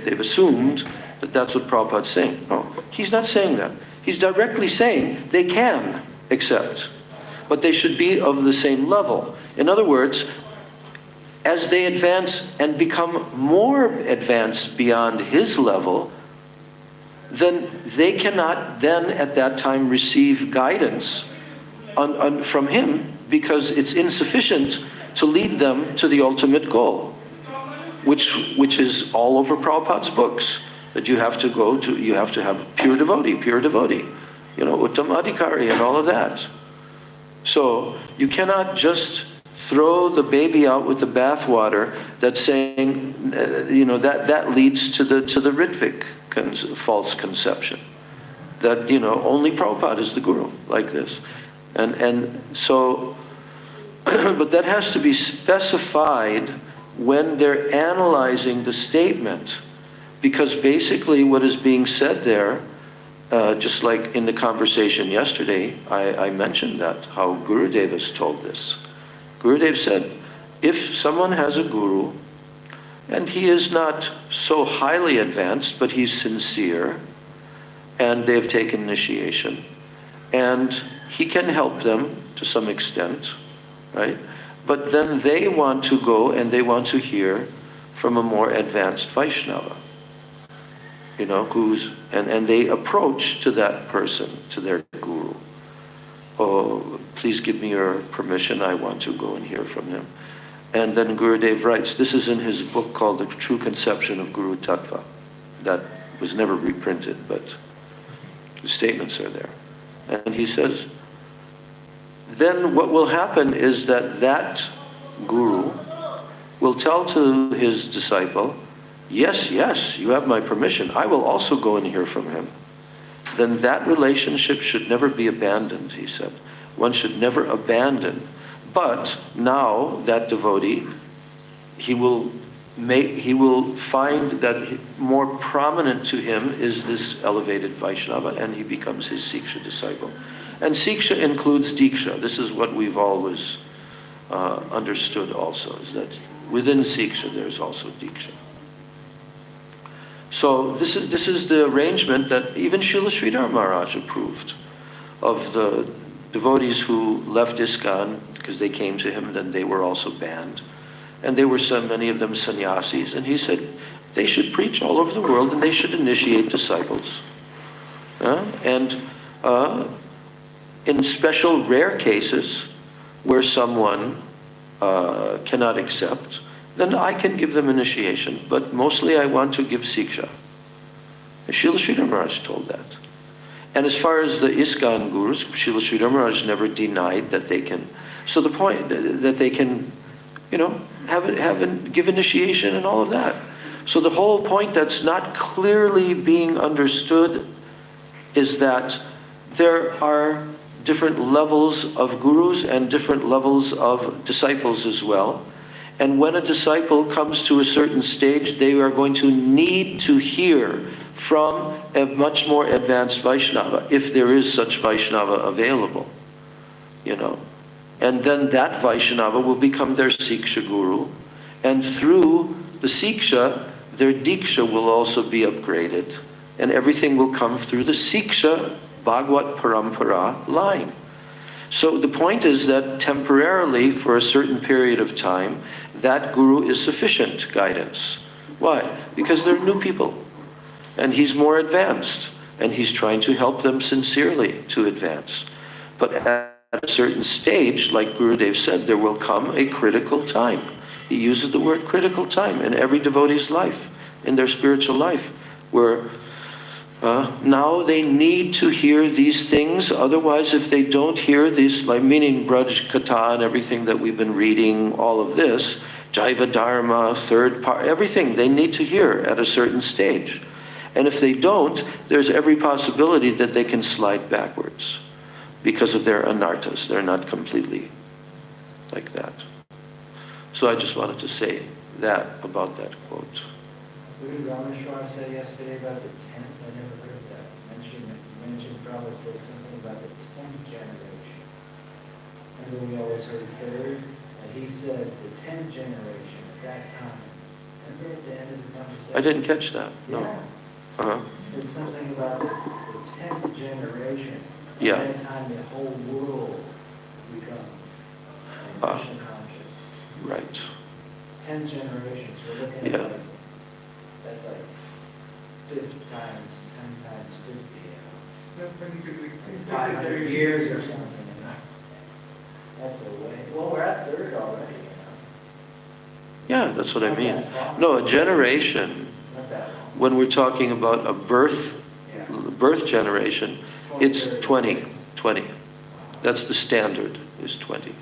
they've assumed that that's what Prabhupada's saying. No, he's not saying that. He's directly saying they can accept, but they should be of the same level. In other words, as they advance and become more advanced beyond his level, then they cannot then at that time receive guidance from him, because it's insufficient to lead them to the ultimate goal, which is all over Prabhupada's books, that you have to go to, you have to have pure devotee, you know, Uttam Adhikari and all of that. So you cannot just throw the baby out with the bathwater. That's saying, you know, that leads to the Ritvik false conception that, you know, only Prabhupada is the guru like this, and so, but that has to be specified when they're analyzing the statement, because basically what is being said there, just like in the conversation yesterday, I mentioned that, how Gurudev has told this. Gurudev said, if someone has a guru, and he is not so highly advanced, but he's sincere, and they've taken initiation, and he can help them to some extent, right? But then they want to go and they want to hear from a more advanced Vaishnava, you know, and they approach to that person, to their guru. Oh, please give me your permission, I want to go and hear from him. And then Gurudev writes, this is in his book called The True Conception of Guru Tattva. That was never reprinted, but the statements are there. And he says, then what will happen is that guru will tell to his disciple, yes, you have my permission, I will also go and hear from him. Then that relationship should never be abandoned, he said. One should never abandon. But now that devotee, he will find that more prominent to him is this elevated Vaishnava, and he becomes his Siksha disciple. And Siksha includes Diksha. This is what we've always understood also, is that within Siksha there's also Diksha. So this is the arrangement that even Srila Sridhar Maharaj approved of the devotees who left ISKCON because they came to him, then they were also banned. And they were so many of them sannyasis. And he said they should preach all over the world and they should initiate disciples. And in special rare cases where someone cannot accept, then I can give them initiation. But mostly I want to give Siksha. And Srila Sridhar Maharaj told that. And as far as the ISKCON gurus, Srila Sridhar Maharaj never denied that they can. So the point that they can, you know, give initiation and all of that. So the whole point that's not clearly being understood is that there are different levels of gurus and different levels of disciples as well. And when a disciple comes to a certain stage, they are going to need to hear from a much more advanced Vaishnava, if there is such Vaishnava available, you know. And then that Vaishnava will become their Siksha guru. And through the Siksha, their Diksha will also be upgraded. And everything will come through the Siksha Bhagavad Parampara line. So the point is that temporarily, for a certain period of time, that guru is sufficient guidance. Why? Because they're new people. And he's more advanced. And he's trying to help them sincerely to advance. But at a certain stage, like Gurudev said, there will come a critical time. He uses the word critical time in every devotee's life, in their spiritual life, where now they need to hear these things. Otherwise, if they don't hear these, like meaning Braj Katha and everything that we've been reading, all of this, Jaiva Dharma, third part, everything they need to hear at a certain stage. And if they don't, there's every possibility that they can slide backwards because of their anarthas. They're not completely like that. So I just wanted to say that about that quote. What did Rameshwar say yesterday about the 10th? I never heard that. Mentioned Prabhupada said something about the 10th generation. And then we always heard third. And he said the 10th generation at that time Remember at the end of the conversation? I didn't catch that. No. Yeah. Uh-huh. It said something about the 10th generation. Yeah. At that time, the whole world would become Krishna conscious. Right. 10 generations. We're looking Yeah. at like, that's like 50 times, 10 times 50, you know. So funny because it seems like 500 years or something. You know? That's a way. Well, we're at third already, you know. Yeah, that's what I mean. No, a generation, Not that long. when we're talking about a birth generation, it's 20. That's the standard, is 20.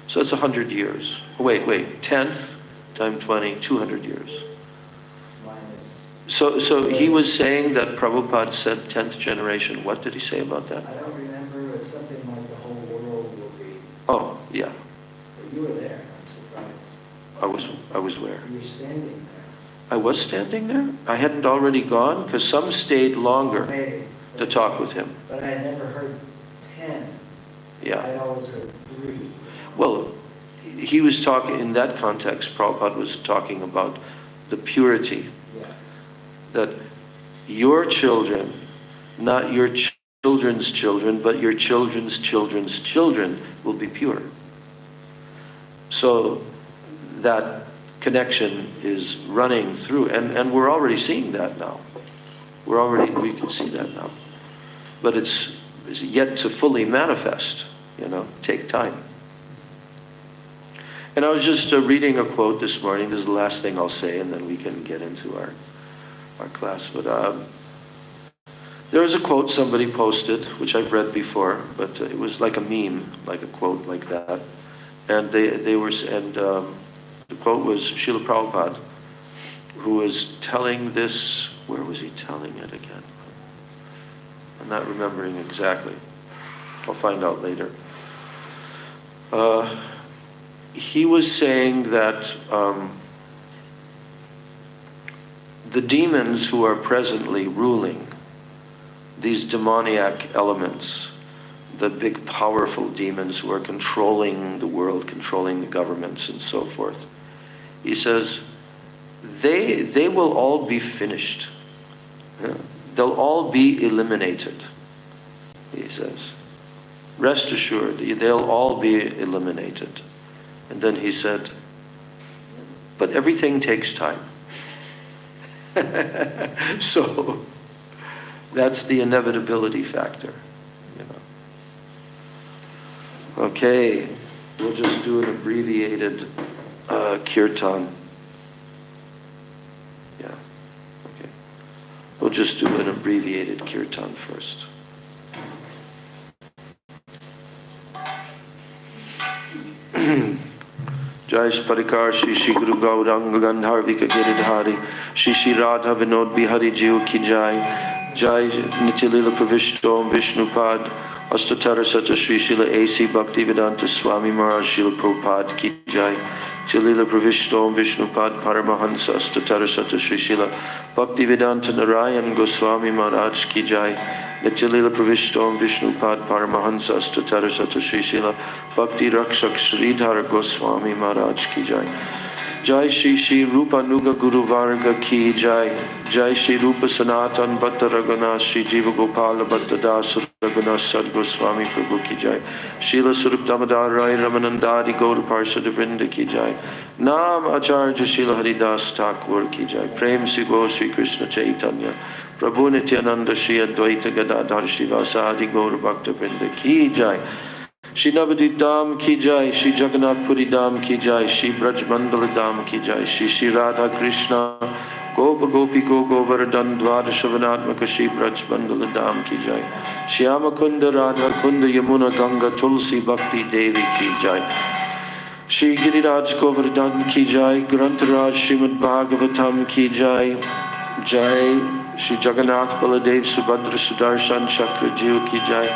So it's 100 years. Wait, 10th times 20, 200 years. Minus. So he was saying that Prabhupada said 10th generation. What did he say about that? I don't remember. It was something like the whole world will be. Oh, yeah. But you were there. I'm surprised. I was where? You were standing there. I was standing there? I hadn't already gone? Because some stayed longer Maybe. to talk with him. But I had never heard 10. Yeah. I'd always heard 3. Well, he was talking, in that context, Prabhupada was talking about the purity. Yes. That your children, not your children's children, but your children's children's children will be pure. So that connection is running through, and we're already seeing that now. We can see that now. But it's yet to fully manifest, take time. And I was just reading a quote this morning. This is the last thing I'll say, and then we can get into our class. But there was a quote somebody posted, which I've read before, but it was like a meme, like a quote like that. And the quote was Srila Prabhupada, who was telling this. Where was he telling it again? I'm not remembering exactly. I'll find out later. He was saying that the demons who are presently ruling, these demoniac elements, the big powerful demons who are controlling the world, controlling the governments and so forth, he says, they will all be finished. They'll all be eliminated, he says. Rest assured, they'll all be eliminated. And then he said, but everything takes time. So that's the inevitability factor. Okay, we'll just do an abbreviated kirtan. Yeah, okay. We'll just do an abbreviated kirtan first. Jai Parikar Shri Guru Gauranga Gandharvika Giridhari Shri Radha Vinod Bihari Jiu Ki Jai Jai Nityalila Pravishto Vishnupad Astatara Sata Shri Srila A.C. Bhaktivedanta Swami Maharaj Srila Prabhupada Ki Jai Nityalila Pravishto Vishnupad Paramahansa Astatara Sata Shri Srila Bhaktivedanta Narayan Goswami Maharaj Ki Jai Nityalila Pravishto Vishnupad Paramahansa Astatara Sata Shri Srila Bhakti Rakshak Sridhar Goswami Maharaj Ki Jai Jai Shri Shri Rupa Nuga Guru Varga Ki Jai Jai Shri Rupa Sanatan Bhatta Raghunath Shri Jiva Gopala Bhatta Das Raghunath Sad Goswami Prabhu Ki Jai Srila Sarup Damodar Rai Ramanandari Gaura Parshad Vrinda Ki Jai Nam Acharya Srila Haridas Thakur Ki Jai Prem Sigo Shri Krishna Chaitanya Prabhu Nityananda Shri Advaita Gadadhar Shivasadi Gaura Bhakta Vrinda Ki Jai Shri Navadvip Dham Ki Jai, Shri Jagannath Puri Dham Ki Jai, Shri Braj Mandala Dham Ki Jai, Shri Radha Krishna, Gopa Gopi Go Govardhan Dvadashavanatmaka Shri Braj Mandala Dham Ki Jai, Shyama Kunda Radha Kunda Yamuna Ganga Tulsi Bhakti Devi Ki Jai, Shri Giriraj Govardhan Ki Jai, Grantaraj Srimad Bhagavatam Ki Jai, Jai, Shri Jagannath Baladev Subhadra Sudarshan Chakra Jiv Ki Jai,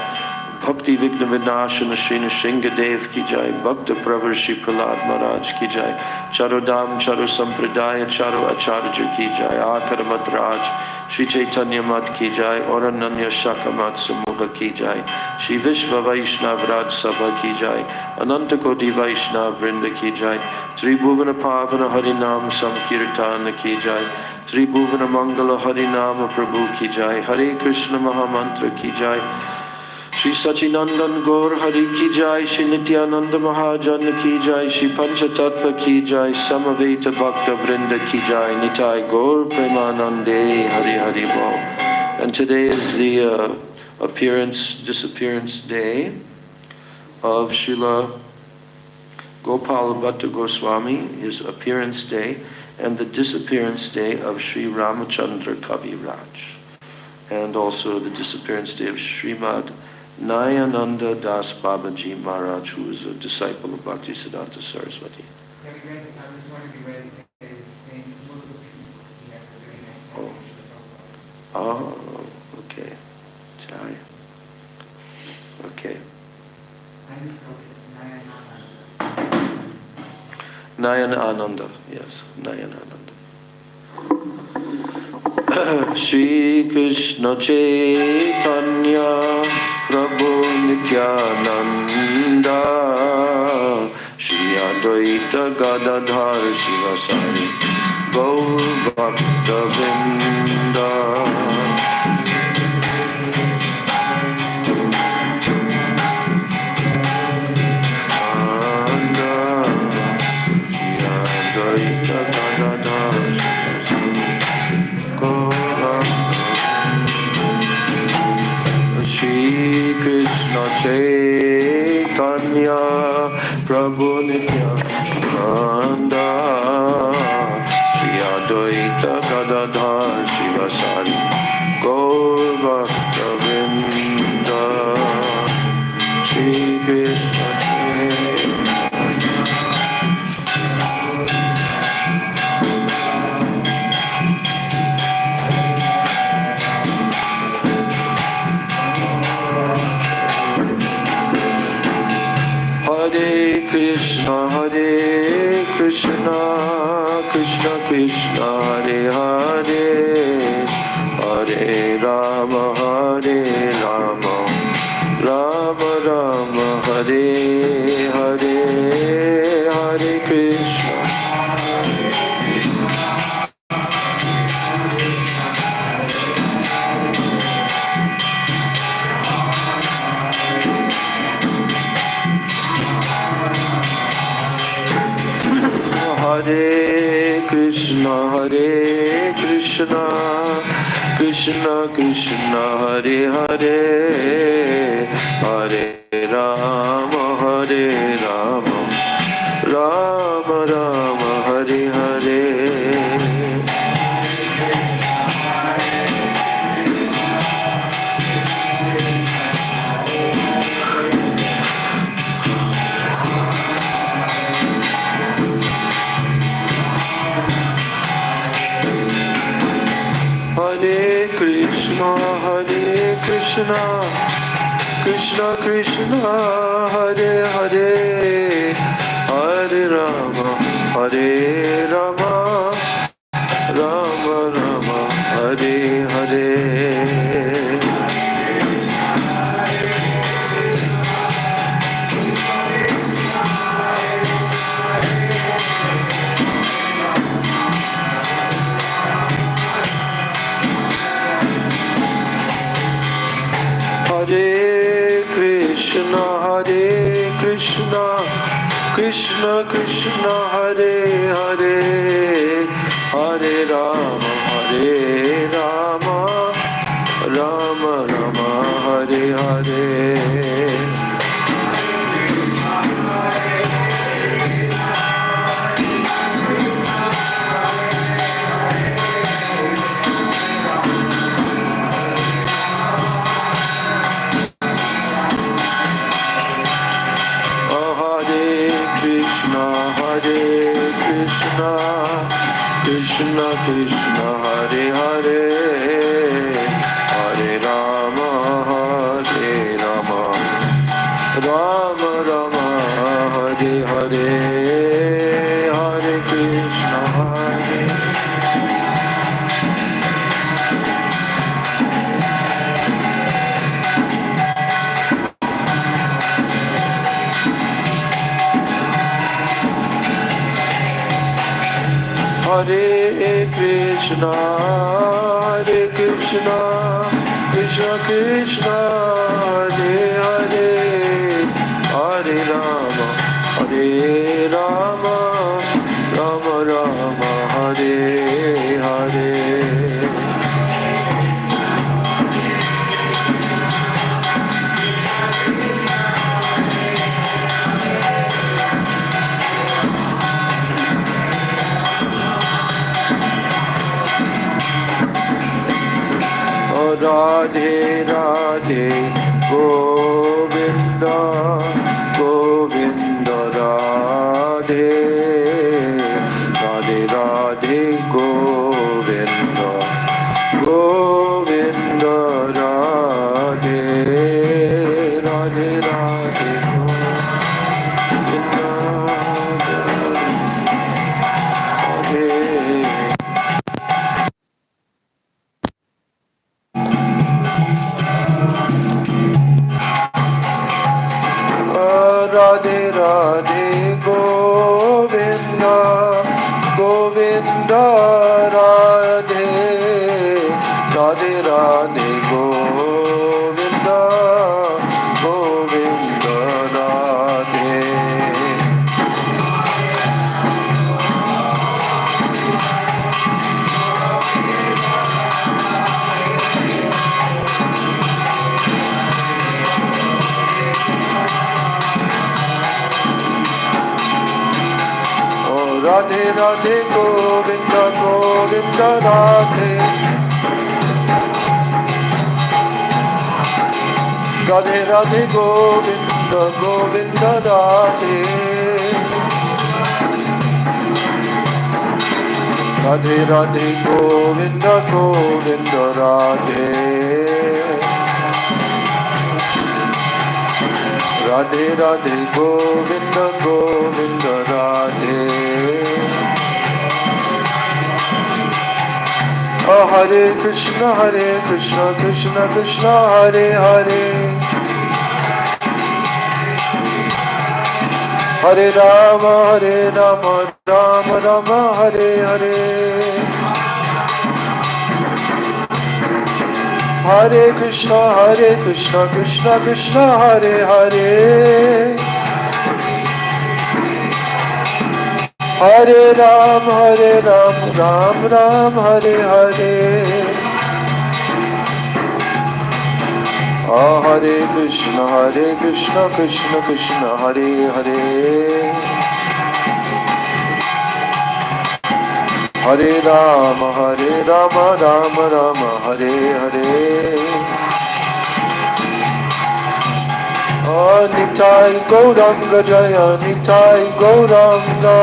Bhakti Vigna Vinashana Shri Nrsingadev ki jai, Bhakta Pravar Shri Prahlad Maharaj ki jai, Charodam Charu Sampradaya Charu Acharya ki jai, Akaramat Raj Shri Chaitanya Mat ki jai, Orananya Shakamat Samugha ki jai, Shri Vishva Vaishnav Raj Sabha ki jai, Ananta Koti Vaishnav Vrinda ki jai, Tribhuvana Pavana Harinam Sankirtana ki jai, Tribhuvana Mangala Harinama Prabhu ki jai, Hare Krishna Mahamantra ki jai, Shri Sachinandan Gaur Hari ki jai, Shri Nityananda Mahajan ki jai, Shri Panchatattva ki jai, Samaveta Bhakta Vrinda ki jai, Nitai Gaur Premanande Hari Hari Bo. And today is the disappearance day of Srila Gopala Bhatta Goswami, his appearance day, and the disappearance day of Sri Ramachandra Kaviraj, and also the disappearance day of Srimad Nayananda Das Babaji Maharaj, who is a disciple of Bhaktisiddhanta Saraswati. Yeah, we read, this morning we read his name, multiple people. Yes, we're doing this. Oh, okay. Jai. Okay. I misspelled it, it's Nayananda. Nayana Ananda, yes, Nayana Ananda. Shri Krishna Chaitanya Prabhu Nityananda Shri Advaita Gadadhar Shivasari Gaur Bhakta Vrinda. Chaitanya Prabhu Nityananda Shri Advaita Gadadhar Shivasari Gaur Bhakta Vrinda. Shri Krishna Hare Krishna, Krishna Krishna, Hare Hare, Hare Rama, Rama Rama, Hare Hare, Hare Krishna. Hare Krishna, Krishna Krishna, Hare Hare, Hare Rama, Rama Rama, Hare Hare. Hare Krishna, Krishna Krishna, Hare Hare, Hare Rama, Rama Rama, Hare Hare. Hare Krishna, Krishna Krishna, Hare Hare, Hare Rama, Rama Rama, Hare Hare. Krishna Krishna, Hare Hare, Hare Rama, Hare Krishna, Hare Krishna, Krishna Krishna, Hare Hare, Hare Rama, Hare Rama, Rama Rama, Hare Hare. Radhe Radhe Govinda Govinda Radhe Radhe Radhe Govinda Govinda Radhe Radhe Radhe Govinda Radhe. Radhe Radhe Govinda Govinda Radhe Radhe Radhe Govinda Govinda Radhe. Radhe Radhe Govinda Govinda Radhe Radhe Radhe Govinda Govinda Radhe Radhe Radhe Govinda Govinda Radhe Radhe Radhe Govinda Govinda Radhe. Hare Krishna Krishna Krishna Hare Hare Hare Rama Rama Rama Hare Hare Hare Krishna Krishna Krishna Hare Hare Hare Ram Ram Ram Hare Hare. Hare Krishna Krishna Krishna Hare Hare Hare Rama Rama Rama Hare Hare. Nitai Gauranga Jaya Nitai Gauranga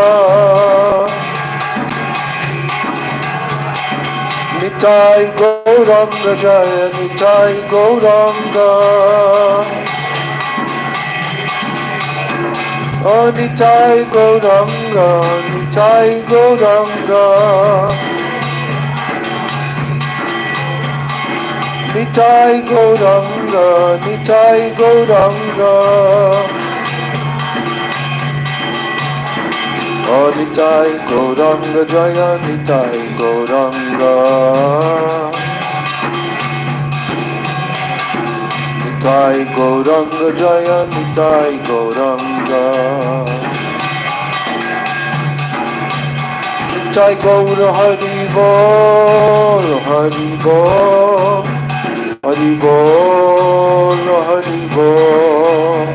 Nitai Gauranga Jaya Nitai Gauranga Nitai Gauranga Nitai Gauranga Nitai Gauranga, Nitai Gauranga. Nitai Gauranga Jaya, Nitai Gauranga. Nitai Gauranga Jaya, Nitai Gauranga. Nitai Gaura Hari Bol, Hari Bol. Hari Bol, Hari Bol.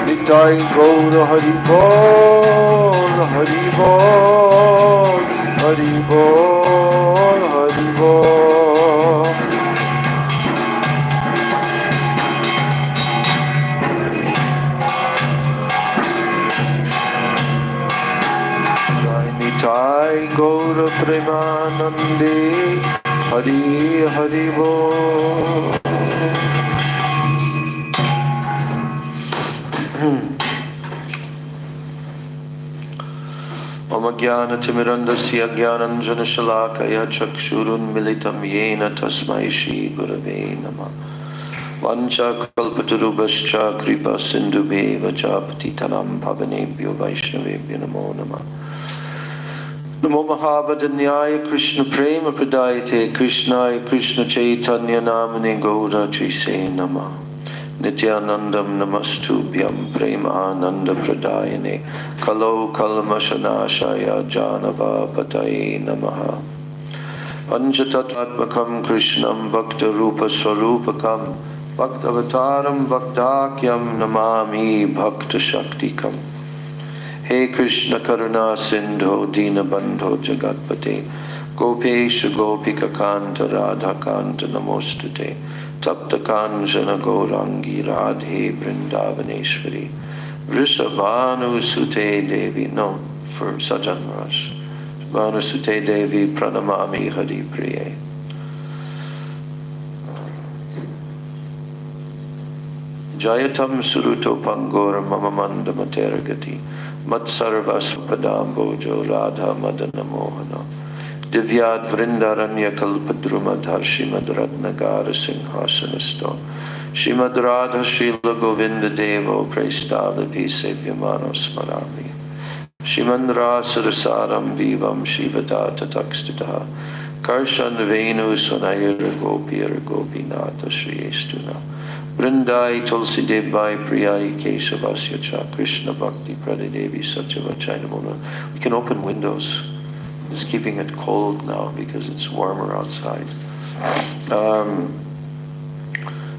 Nitai Gaura Hari Bol, Hari Bol, Hari Bol, Hari Bol. Nitai Gaura Premanande Hari Hari Bol. Om Jnana Timirandasya Jnananjana Shalakaya Chakshurun Militam Yena Tasmai Shri Gurave Namah. Vancha kalpatarubhascha kripa sindhubheva cha patitanam pavanebhyo vaishnavebhyo namo namah. Namo Mahabhadanyaya Krishna Prema Pradayate Krishnaya Krishna Chaitanya Namane Gaura Trise Namah. Nityanandam Namastubhyam Prema Ananda Pradayane Kalo Kalmashanashaya Janava Pataye Namaha. Panchatattvatmakam Krishnam Bhakta Rupa Swarupakam Bhaktavataram Bhaktakyam Namami Bhakta Shaktikam. He Krishna Karuna Sindho Dina Bandho Jagatpate Gopesha Gopika Kanta Radha Kanta Namostate Tapta Kanjana Gaurangi Radhe Vrindavaneshwari Vrishabhanu Sute Devi. No, for Sajan Maharaj. Vrishabhanu Sute Devi Pranamami Hari Priye. Jayatam Suruto Pangora Mamamanda Materagati Matsarvas Padambojo Radha Madana Mohana Divyad Vrindaranya Kalpadruma Dharshimad Ratnagara Singhasanasto Shimad Radha Srila Govinda Devo Prestalapi Sevyamano Smarami Shiman Rasarasaram Vivam Shivadata Takstita Karshan Venu Sunayara Gopira Gopinata Shriyestuna Vrindai Tulsi Devai Priyai Keshavasya Cha Krishna Bhakti Pradidevi Satyavachai Namo. We can open windows. It's keeping it cold now because it's warmer outside.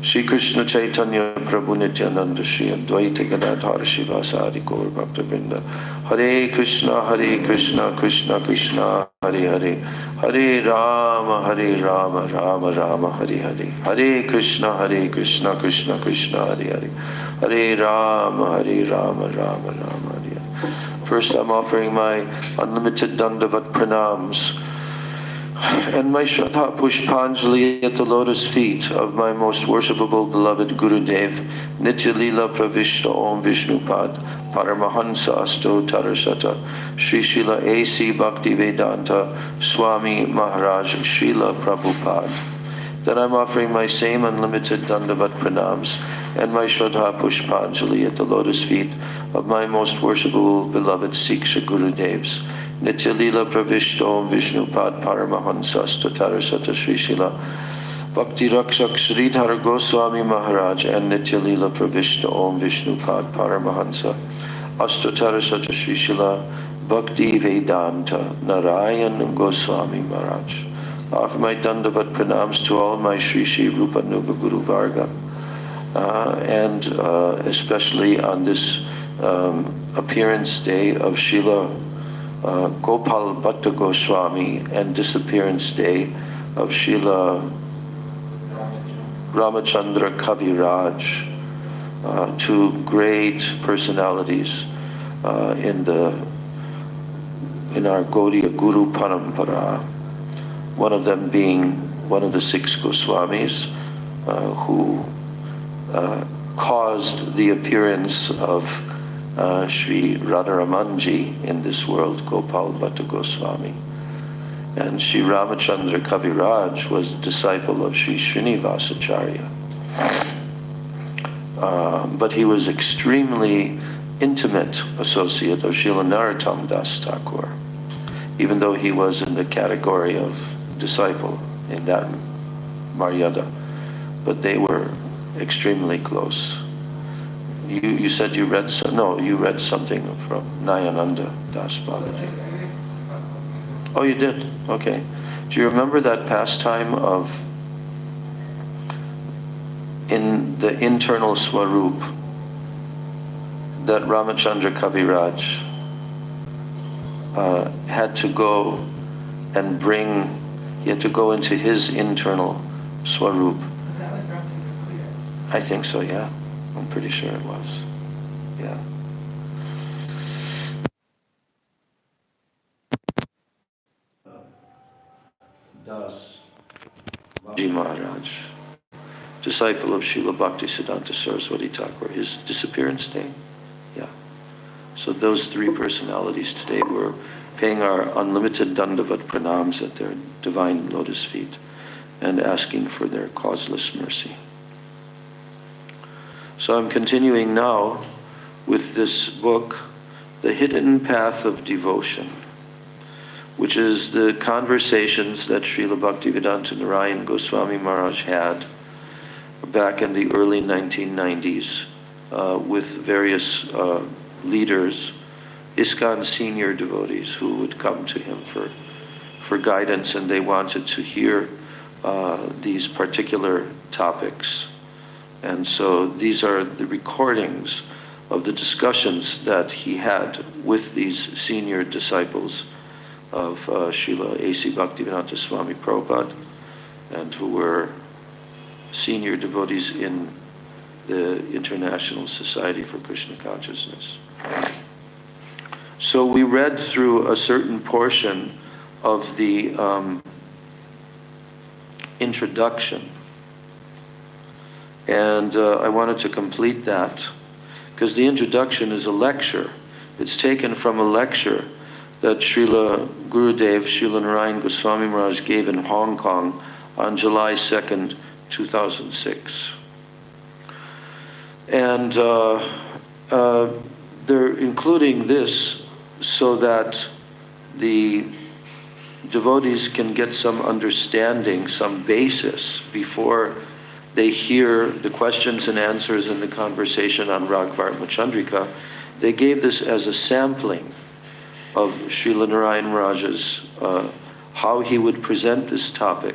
Shri Krishna Chaitanya Prabhu Nityananda Shri Advaita Gadadhar Shivasadi Gaur Bhakta Vrinda. Hare Krishna Krishna Krishna Hare Hare Hare Rama Rama Rama Hare Hare Hare Krishna Krishna Krishna Hare Hare Hare Rama Rama Rama Hare Hare. First I'm offering my unlimited Dandavat pranams and my Shraddha Pushpanjali at the lotus feet of my most worshipable beloved Gurudev, Nitya Lila Pravishta Om Vishnupad, Paramahansa Asto Tarasata, Sri Srila A.C. Bhakti Vedanta, Swami Maharaj, Srila Prabhupada. Then I'm offering my same unlimited Dandavat pranams and my Shraddha Pushpanjali at the lotus feet of my most worshipable beloved Siksha Gurudevs, Nitya Lila Pravishta Om Vishnupad Paramahansa Statarasata Sri Srila Bhakti Rakshak Sridhar Goswami Maharaj and Nitya Lila Pravishta Om Vishnupad Paramahansa Astatarasata Sri Srila Bhakti Vedanta Narayan Goswami Maharaj. I offer my Dandavat pranams to all my Sri Sri Rupa Nuga Guru Varga and especially on this appearance day of Srila Gopal Bhatta Goswami and disappearance day of Srila Ramachandra Kaviraj, two great personalities in our Gaudiya Guru Parampara. One of them being one of the 6 Goswamis who caused the appearance of Sri Radharamanji in this world, Gopal Bhatta Goswami. And Sri Ramachandra Kaviraj was a disciple of Sri Srinivasacharya. But he was extremely intimate associate of Srila Narottam Das Thakur, even though he was in the category of disciple in that Maryada. But they were extremely close. You said you read you read something from Nayananda Das Babaji. Oh, you did? Okay. Do you remember that pastime of in the internal Swarup that Ramachandra Kaviraj had to go and bring, he had to go into his internal Swarup? I think so, yeah. I'm pretty sure it was. Yeah. Das Maharaj, disciple of Srila Bhaktisiddhanta Saraswati Thakur, his disappearance day. Yeah. So those 3 personalities today were paying our unlimited Dandavat pranams at their divine lotus feet and asking for their causeless mercy. So I'm continuing now with this book, The Hidden Path of Devotion, which is the conversations that Srila Bhaktivedanta Narayan Goswami Maharaj had back in the early 1990s with various leaders, ISKCON senior devotees who would come to him for guidance, and they wanted to hear these particular topics. And so these are the recordings of the discussions that he had with these senior disciples of Srila A.C. Bhaktivedanta Swami Prabhupada, and who were senior devotees in the International Society for Krishna Consciousness. So we read through a certain portion of the introduction, and I wanted to complete that, because the introduction is a lecture. It's taken from a lecture that Srila Gurudev, Srila Narayan Goswami Maharaj gave in Hong Kong on July 2nd, 2006. And they're including this so that the devotees can get some understanding, some basis before they hear the questions and answers in the conversation on Ragvartma Chandrika. They gave this as a sampling of Srila Narayan Maharaj's, how he would present this topic,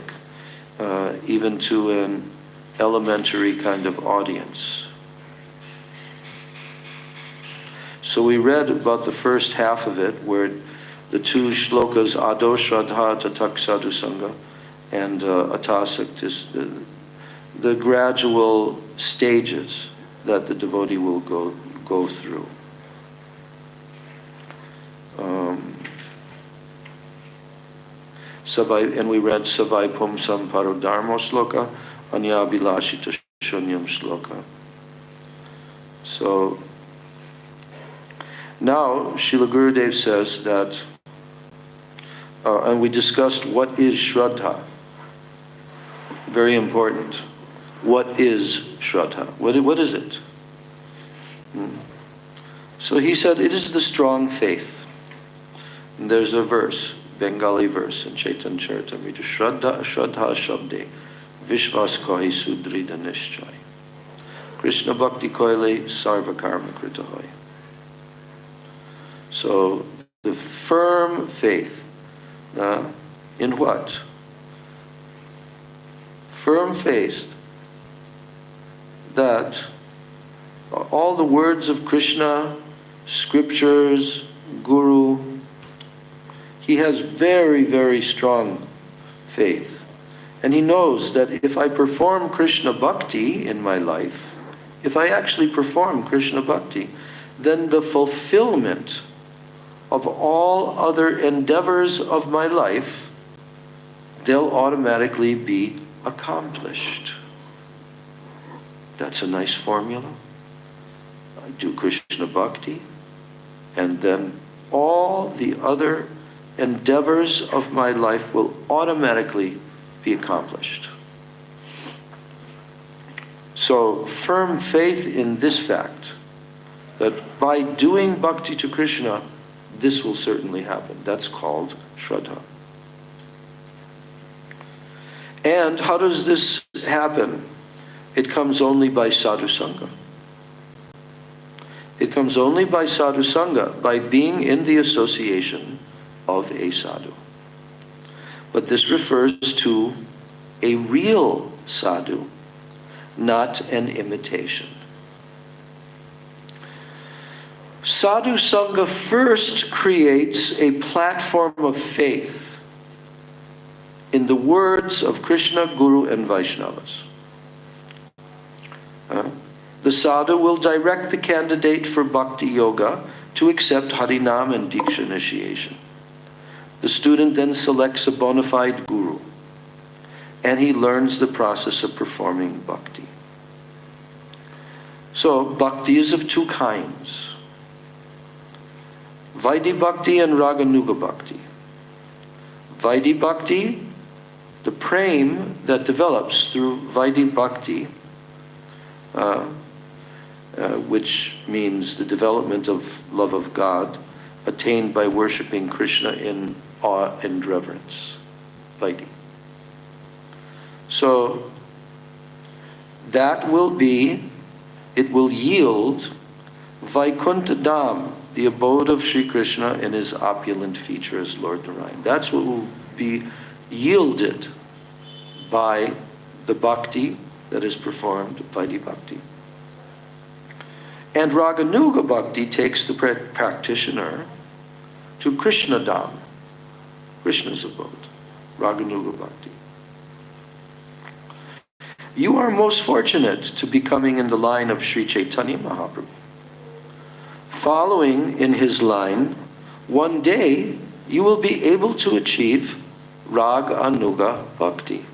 even to an elementary kind of audience. So we read about the first half of it, where the two shlokas, Ado Shraddha Tatak Sadhu Sangha and Atasakt, is the gradual stages that the devotee will go through. And we read Savai Pumsam Parodharmo Shloka, Anya Vilashita Shunyam Shloka. So now Srila Gurudev says that, and we discussed what is Shraddha. Very important. What is Shraddha? What is it? So he said it is the strong faith. And there's a verse, Bengali verse in Chaitanya Charitamrita, Shraddha Shabde, Vishvas Kohi Sudrida Nishchay, Krishna Bhakti Koile Sarva Karma Krita Hoy. So the firm faith, in what? Firm faith that all the words of Krishna, scriptures, Guru, he has very, very strong faith. And he knows that if I perform Krishna Bhakti in my life, if I actually perform Krishna Bhakti, then the fulfillment of all other endeavors of my life, they'll automatically be accomplished. That's a nice formula. I do Krishna Bhakti, and then all the other endeavors of my life will automatically be accomplished. So firm faith in this fact, that by doing bhakti to Krishna, this will certainly happen. That's called Shraddha. And how does this happen? It comes only by sadhu sangha. It comes only by sadhu sangha, by being in the association of a sadhu. But this refers to a real sadhu, not an imitation. Sadhu Sangha first creates a platform of faith in the words of Krishna, Guru, and Vaishnavas. The sadhu will direct the candidate for bhakti yoga to accept Harinam and Diksha initiation. The student then selects a bona fide guru, and he learns the process of performing bhakti. So bhakti is of two kinds. Vaidhi Bhakti and Raganuga Bhakti. Vaidhi Bhakti, the prem that develops through Vaidhi Bhakti, which means the development of love of God, attained by worshipping Krishna in awe and reverence. Vaidhi. So that will be, it will yield Vaikuntha Dham, the abode of Sri Krishna in his opulent feature as Lord Narayan. That's what will be yielded by the bhakti that is performed, Vaidhi Bhakti. And Raganuga Bhakti takes the practitioner to Krishna Dham, Krishna's abode, Raganuga Bhakti. You are most fortunate to be coming in the line of Sri Chaitanya Mahaprabhu. Following in his line, one day you will be able to achieve Raganuga Bhakti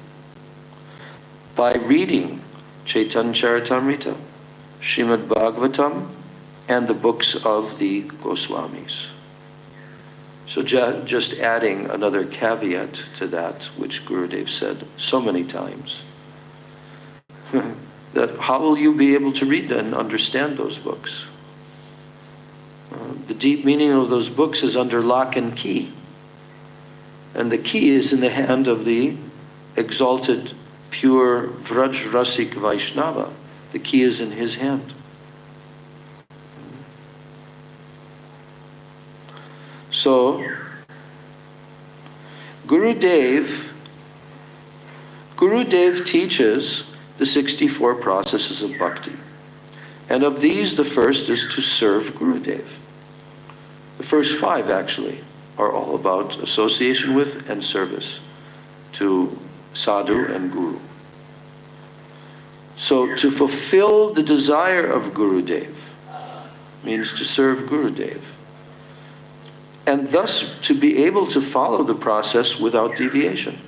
by reading Chaitanya Charitamrita, Srimad Bhagavatam, and the books of the Goswamis. So just adding another caveat to that, which Gurudev said so many times, that how will you be able to read and understand those books? The deep meaning of those books is under lock and key. And the key is in the hand of the exalted, pure Vraj Rasik Vaishnava. The key is in his hand. So, Gurudev teaches the 64 processes of bhakti. And of these, the first is to serve Gurudev. The first 5, actually, are all about association with and service to sadhu and guru. So to fulfill the desire of Gurudev means to serve Gurudev. And thus to be able to follow the process without deviation.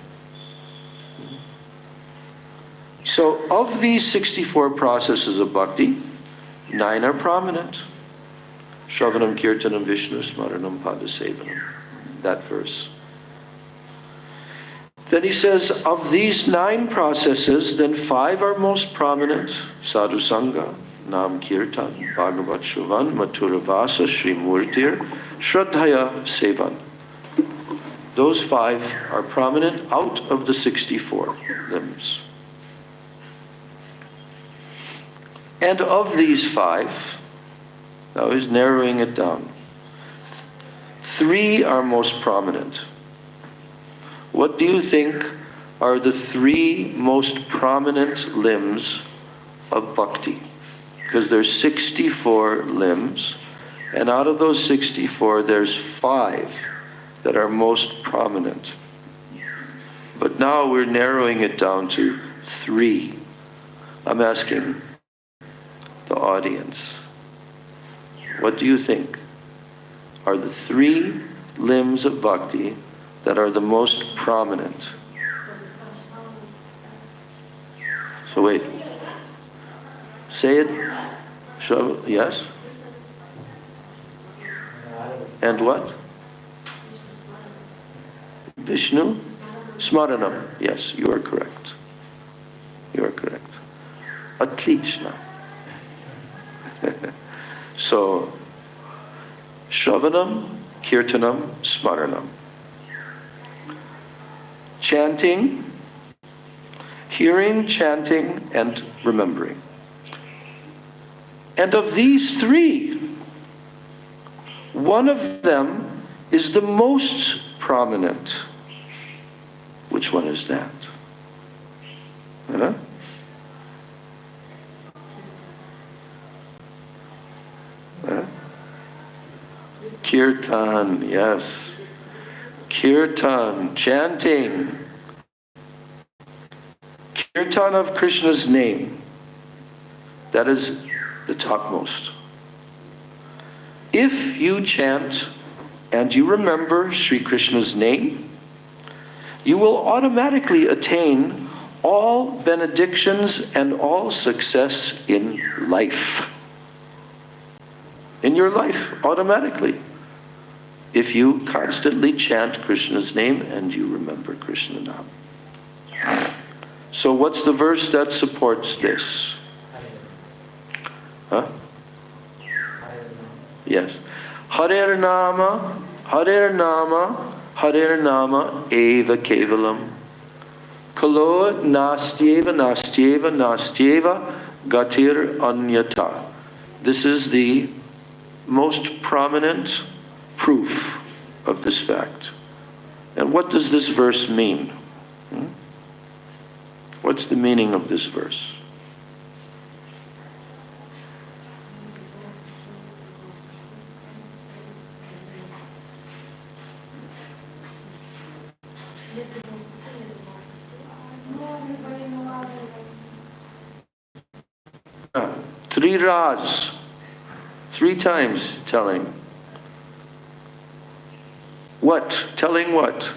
So of these 64 processes of bhakti, 9 are prominent. Shravanam, Kirtanam, Vishnu, Smaranam, Padasevanam. That verse. Then he says, of these 9 processes, then 5 are most prominent. Sadhu Sangha, Nam Kirtan, Bhagavat Shravan, Mathura Vasa, Sri Murtir, Shraddhaya Sevan. Those 5 are prominent out of the 64 limbs. And of these 5, now he's narrowing it down, 3 are most prominent. What do you think are the 3 most prominent limbs of bhakti? Because there's 64 limbs, and out of those 64, there's 5 that are most prominent. But now we're narrowing it down to 3. I'm asking the audience, what do you think are the 3 limbs of bhakti that are the most prominent? So wait. Say it. Show, yes? And what? Vishnu? Smaranam. Yes, you are correct. You are correct. Atlichna. So, Shravanam, Kirtanam, Smaranam. Chanting, hearing, chanting, and remembering. And of these 3, one of them is the most prominent. Which one is that? Huh? Huh? Kirtan, yes. Kirtan, chanting. Kirtan of Krishna's name. That is the topmost. If you chant and you remember Sri Krishna's name, you will automatically attain all benedictions and all success in life. In your life, automatically. If you constantly chant Krishna's name and you remember Krishna Nam. So what's the verse that supports this? Huh? Yes. Harer Nama, Harer Nama, Harer Nama, Eva Kevalam. Kalo Nastyeva, Nastyeva, Nastyeva, Gatir Anyata. This is the most prominent proof of this fact. And what does this verse mean? What's the meaning of this verse? Three Ras, 3 times telling. What? Telling what?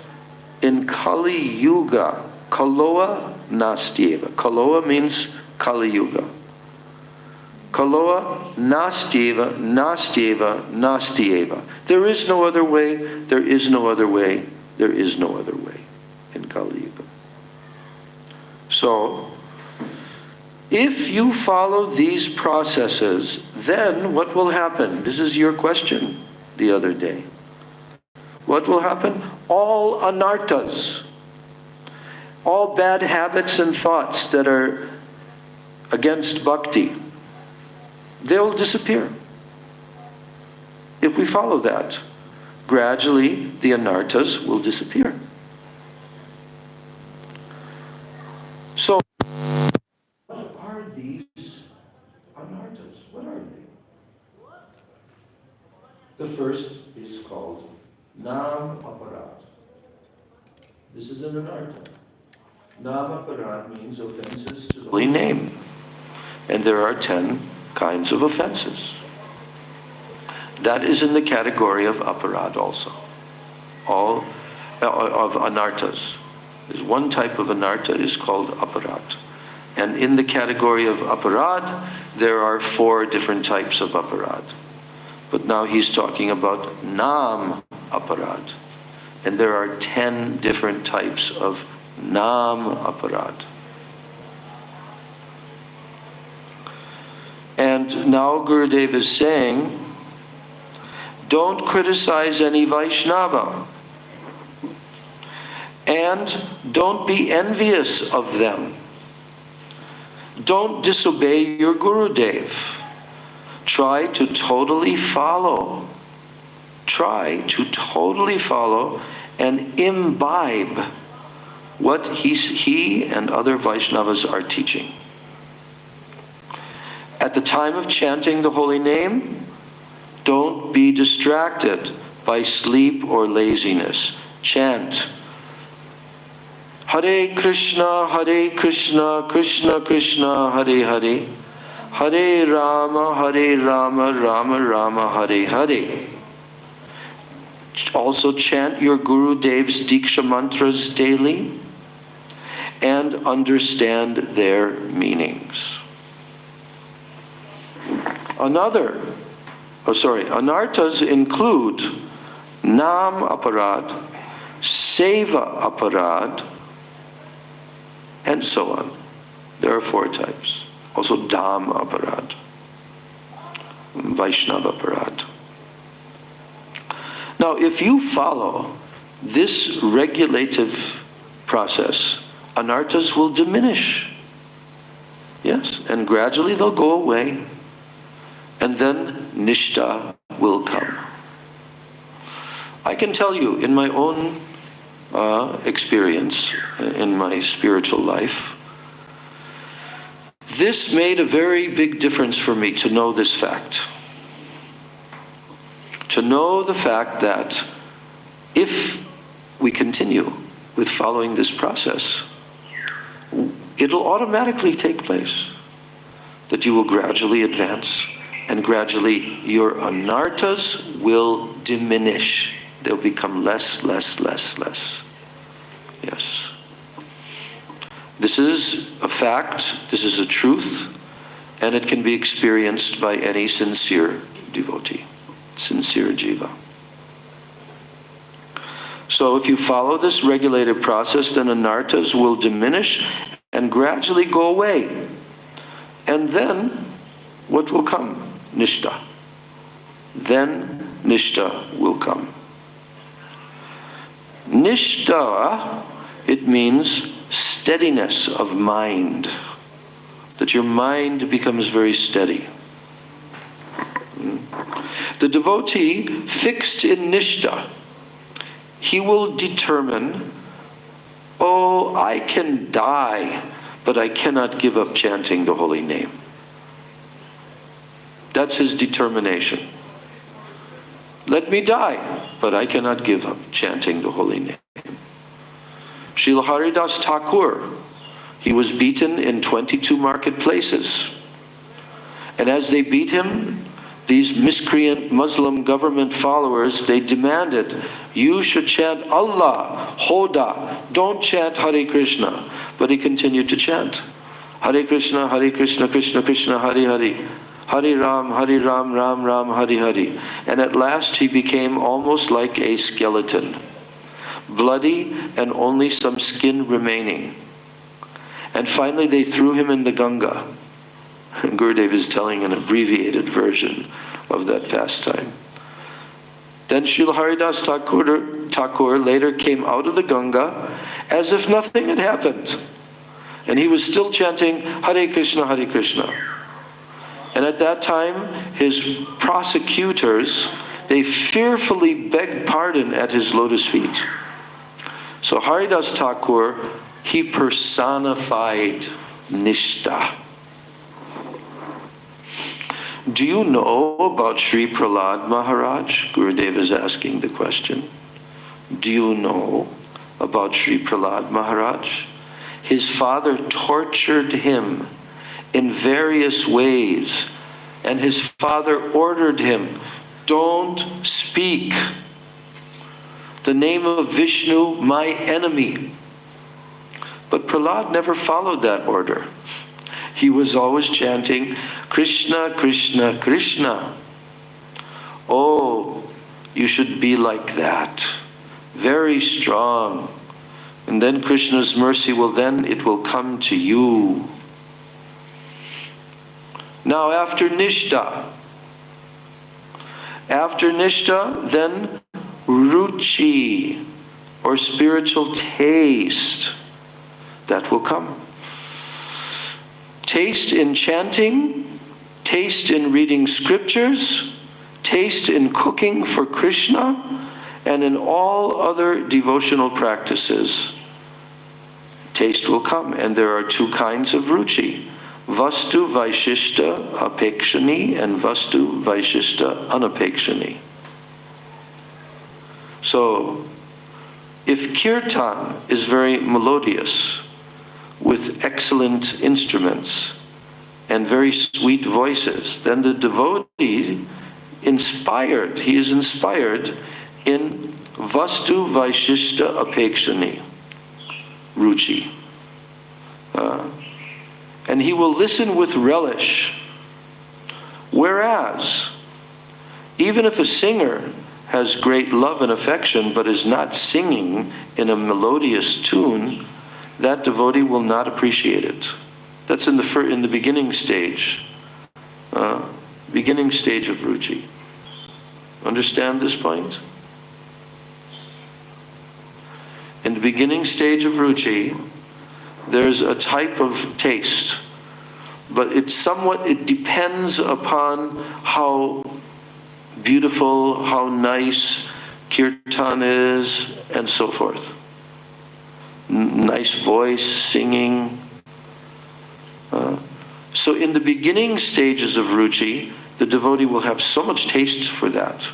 In Kali Yuga, Kaloa Nastyeva. Kaloa means Kali Yuga. Kaloa Nastyeva, Nastyeva, Nastyeva. There is no other way, there is no other way, there is no other way in Kali Yuga. So, if you follow these processes, then what will happen? This is your question the other day. What will happen? All anartas, all bad habits and thoughts that are against bhakti, they'll disappear. If we follow that, gradually the anartas will disappear. So, what are these anartas? What are they? The first is called Nam Aparad. This is an anarta. Nam Aparad means offenses to the holy name. And there are 10 kinds of offenses. That is in the category of aparad also. All of anartas. There's one type of anarta is called aparad. And in the category of aparad, there are 4 different types of aparad. But now he's talking about nam aparad. And there are 10 different types of nam aparad. And now Gurudev is saying, don't criticize any Vaishnava. And don't be envious of them. Don't disobey your Gurudev. Try to totally follow. Try to totally follow and imbibe what he and other Vaishnavas are teaching. At the time of chanting the holy name, don't be distracted by sleep or laziness. Chant Hare Krishna, Krishna Krishna, Hare Hare, Hare Rama, Rama Rama, Hare Hare. Also chant your Gurudev's Diksha mantras daily and understand their meanings. Anartas include Nam Aparad, Seva Aparad, and so on. There are 4 types. Also Dham Aparad, Vaishnava Aparad. Now, if you follow this regulative process, anartas will diminish. Yes, and gradually they'll go away. And then Nishta will come. I can tell you, in my own experience, in my spiritual life, this made a very big difference for me to know this fact. To know the fact that if we continue with following this process, it'll automatically take place. That you will gradually advance, and gradually your anartas will diminish. They'll become less. Yes. This is a fact, this is a truth, and it can be experienced by any sincere devotee, sincere jiva. So if you follow this regulated process, then anartas will diminish and gradually go away. And then, what will come? Nishta. then Nishta will come. Nishta, it means steadiness of mind, that your mind becomes very steady. The devotee fixed in Nishta, he will determine, oh, I can die, but I cannot give up chanting the holy name. That's his determination. Let me die, but I cannot give up chanting the holy name. Srila Haridas Thakur, he was beaten in 22 marketplaces. And as they beat him, these miscreant Muslim government followers, they demanded, you should chant Allah, Hoda, don't chant Hare Krishna. But he continued to chant, Hare Krishna, Krishna Krishna, Hare Hare, Hare Ram, Ram Ram, Hare Hare. And at last he became almost like a skeleton, bloody and only some skin remaining. And finally they threw him in the Ganga. And Gurudev is telling an abbreviated version of that pastime. Then Srila Haridas Thakur later came out of the Ganga as if nothing had happened. And he was still chanting Hare Krishna, Hare Krishna. And at that time, his prosecutors, they fearfully begged pardon at his lotus feet. So Haridas Thakur, he personified Nishta. Do you know about Sri Prahlad Maharaj? Gurudev is asking the question. Do you know about Sri Prahlad Maharaj? His father tortured him in various ways, and his father ordered him, don't speak the name of Vishnu, my enemy. But Prahlad never followed that order. He was always chanting, Krishna, Krishna, Krishna. Oh, you should be like that. Very strong. And then Krishna's mercy it will come to you. Now after Nishta, then Ruchi, or spiritual taste, that will come. Taste in chanting, taste in reading scriptures, taste in cooking for Krishna, and in all other devotional practices. Taste will come, and there are two kinds of ruchi. Vastu Vaishishta Apekshani and Vastu Vaishishta Anapekshani. So, if kirtan is very melodious, with excellent instruments and very sweet voices, then the devotee he is inspired in Vastu Vaishishta Apekshani, Ruchi. And he will listen with relish. Whereas, even if a singer has great love and affection but is not singing in a melodious tune, that devotee will not appreciate it. That's in the beginning stage. Beginning stage of ruchi. Understand this point? In the beginning stage of ruchi, there's a type of taste, but it depends upon how beautiful, how nice kirtan is, and so forth. Nice voice, singing. So in the beginning stages of ruchi, the devotee will have so much taste for that.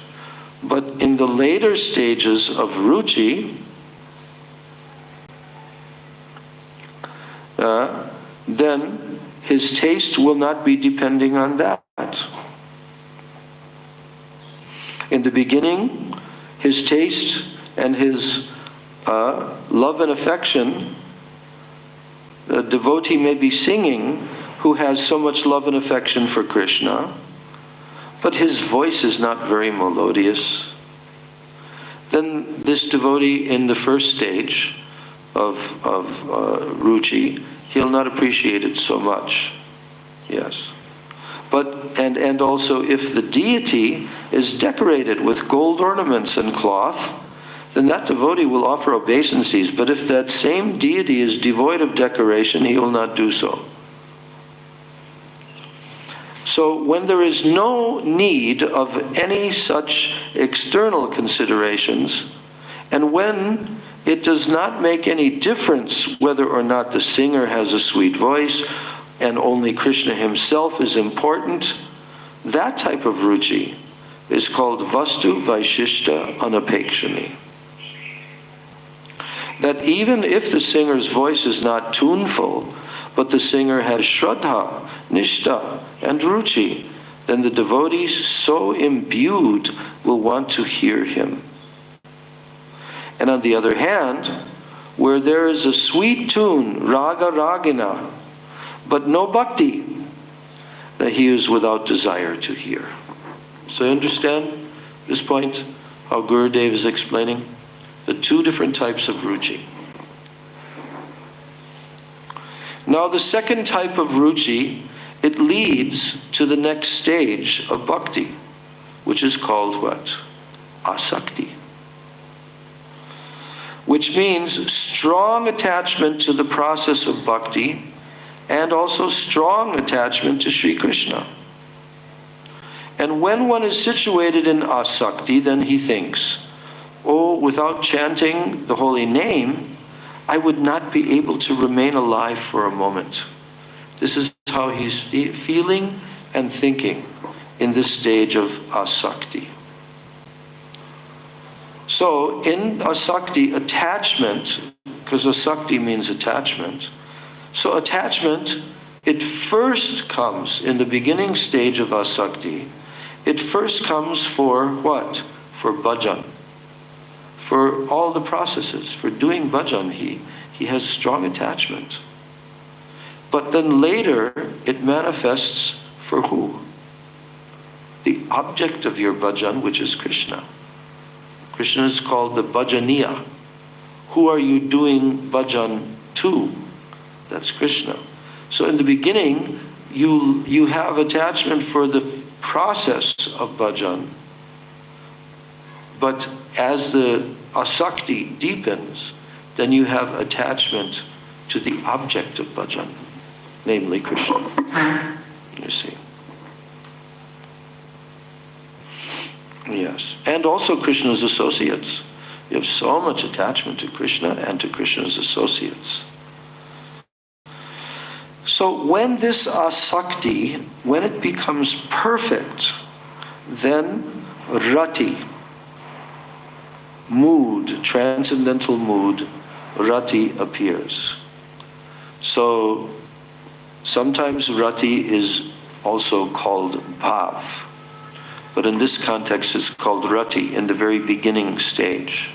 But in the later stages of ruchi, then his taste will not be depending on that. In the beginning, his taste and his love and affection, the devotee may be singing who has so much love and affection for Krishna, but his voice is not very melodious. Then this devotee in the first stage of ruchi, he'll not appreciate it so much. Yes. And also if the deity is decorated with gold ornaments and cloth, then that devotee will offer obeisances. But if that same deity is devoid of decoration, he will not do so. So when there is no need of any such external considerations, and when it does not make any difference whether or not the singer has a sweet voice, and only Krishna himself is important, that type of ruchi is called vastu vaishishta anapekshani. That even if the singer's voice is not tuneful, but the singer has shraddha, nishta, and ruchi, then the devotees so imbued will want to hear him. And on the other hand, where there is a sweet tune, raga ragina, but no bhakti, that he is without desire to hear. So you understand this point, how Gurudev is explaining the two different types of ruchi. Now the second type of ruchi, it leads to the next stage of bhakti, which is called what? Asakti. Which means strong attachment to the process of bhakti, and also strong attachment to Sri Krishna. And when one is situated in asakti, then he thinks, oh, without chanting the holy name, I would not be able to remain alive for a moment. This is how he's feeling and thinking in this stage of asakti. So in asakti, attachment, because asakti means attachment, so attachment, it first comes in the beginning stage of asakti. It first comes for what? For bhajan. For all the processes, for doing bhajan, he has strong attachment. But then later, it manifests for who? The object of your bhajan, which is Krishna. Krishna is called the bhajaniya. Who are you doing bhajan to? That's Krishna. So in the beginning, you have attachment for the process of bhajan. But as the asakti deepens, then you have attachment to the object of bhajan, namely Krishna. You see. Yes. And also Krishna's associates. You have so much attachment to Krishna and to Krishna's associates. So when this asakti, when it becomes perfect, then rati, mood, transcendental mood, rati appears. So sometimes rati is also called bhav, but in this context it's called rati in the very beginning stage.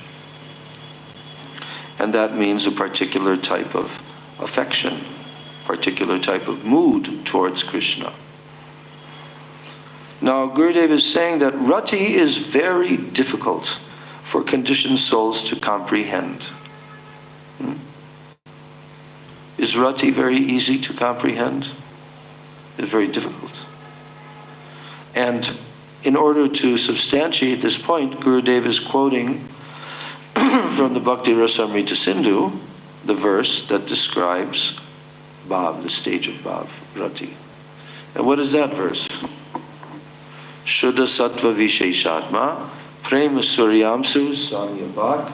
And that means a particular type of affection, particular type of mood towards Krishna. Now Gurudev is saying that rati is very difficult for conditioned souls to comprehend. Is rati very easy to comprehend? It's very difficult. And in order to substantiate this point, Gurudev is quoting from the Bhakti Rasamrita Sindhu, the verse that describes bhav, the stage of bhav, rati. And what is that verse? Shuddha sattva visheshatma prema suryamsu samyabhat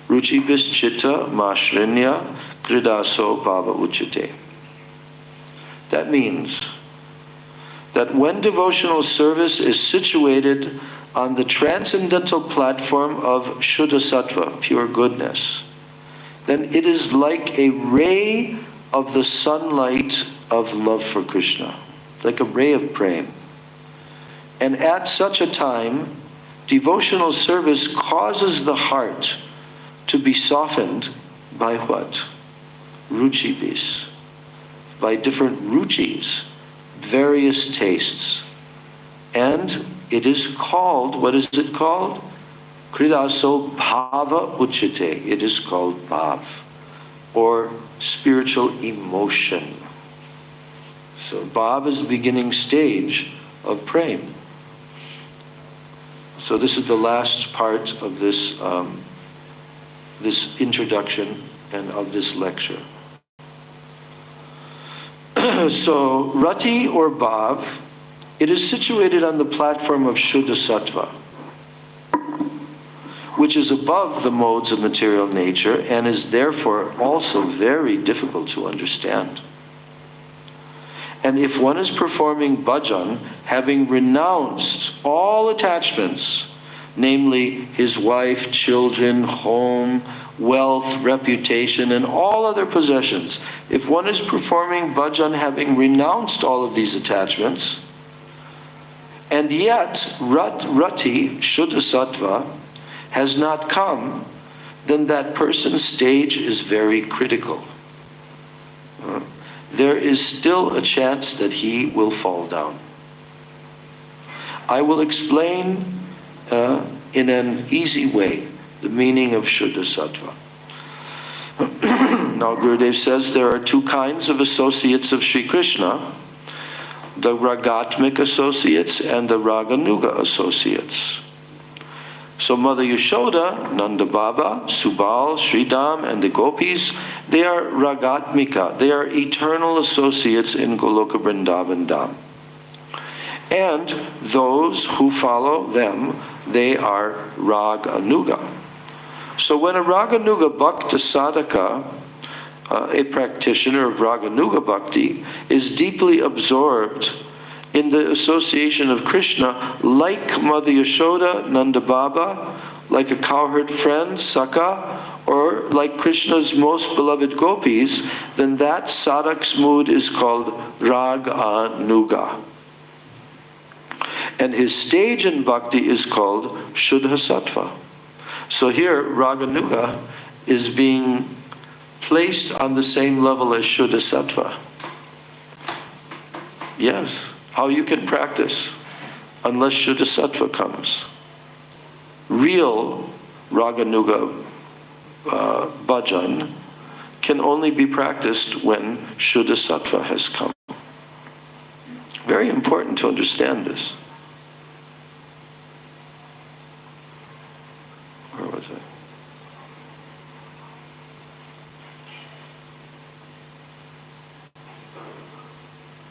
ruchibis chitta mashrinya kridaso bhava uchite. That means that when devotional service is situated on the transcendental platform of Shuddha Sattva, pure goodness, then it is like a ray of the sunlight of love for Krishna, like a ray of prema. And at such a time, devotional service causes the heart to be softened by what? Ruchibis, by different ruchis, various tastes. And it is called, what is it called? Kridaso bhava uchite. It is called bhav, or spiritual emotion. So bhav is the beginning stage of prem. So this is the last part of this, this introduction and of this lecture. So rati or bhav, it is situated on the platform of Shuddha Sattva, which is above the modes of material nature and is therefore also very difficult to understand. And if one is performing bhajan, having renounced all attachments, namely his wife, children, home, wealth, reputation, and all other possessions, if one is performing bhajan having renounced all of these attachments, and yet rati, Shuddha Sattva, has not come, then that person's stage is very critical. There is still a chance that he will fall down. I will explain in an easy way the meaning of Shuddha Sattva. Now Gurudev says there are two kinds of associates of Sri Krishna, the Ragatmik associates and the Raganuga associates. So Mother Yashoda, Nanda Baba, Subal, Sridham, and the Gopis, they are Ragatmika. They are eternal associates in Goloka Vrindavan Dham. And those who follow them, they are Raganuga. So when a Raganuga Bhakta Sadhaka, a practitioner of Raganuga Bhakti, is deeply absorbed in the association of Krishna, like Mother Yashoda, Nanda Baba, like a cowherd friend, Saka, or like Krishna's most beloved gopis, then that sadhak's mood is called Raganuga. And his stage in bhakti is called Shuddha Sattva. So here, Raganuga is being placed on the same level as Shuddha Sattva. Yes. How you can practice unless Shuddha Sattva comes. Real Raganuga bhajan can only be practiced when Shuddha Sattva has come. Very important to understand this. Where was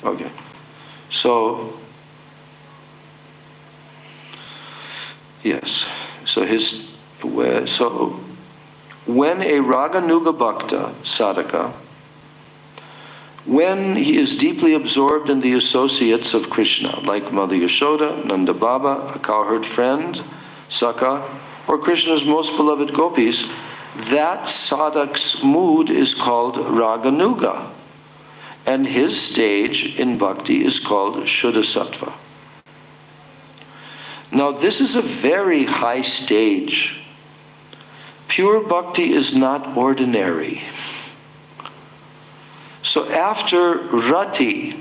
I? Okay. So, yes. So when a Raganuga Bhakta sadhaka, when he is deeply absorbed in the associates of Krishna, like Mother Yashoda, Nanda Baba, a cowherd friend, Saka, or Krishna's most beloved gopis, that sadhak's mood is called Raganuga. And his stage in bhakti is called Shuddha Sattva. Now this is a very high stage. Pure bhakti is not ordinary. So after rati,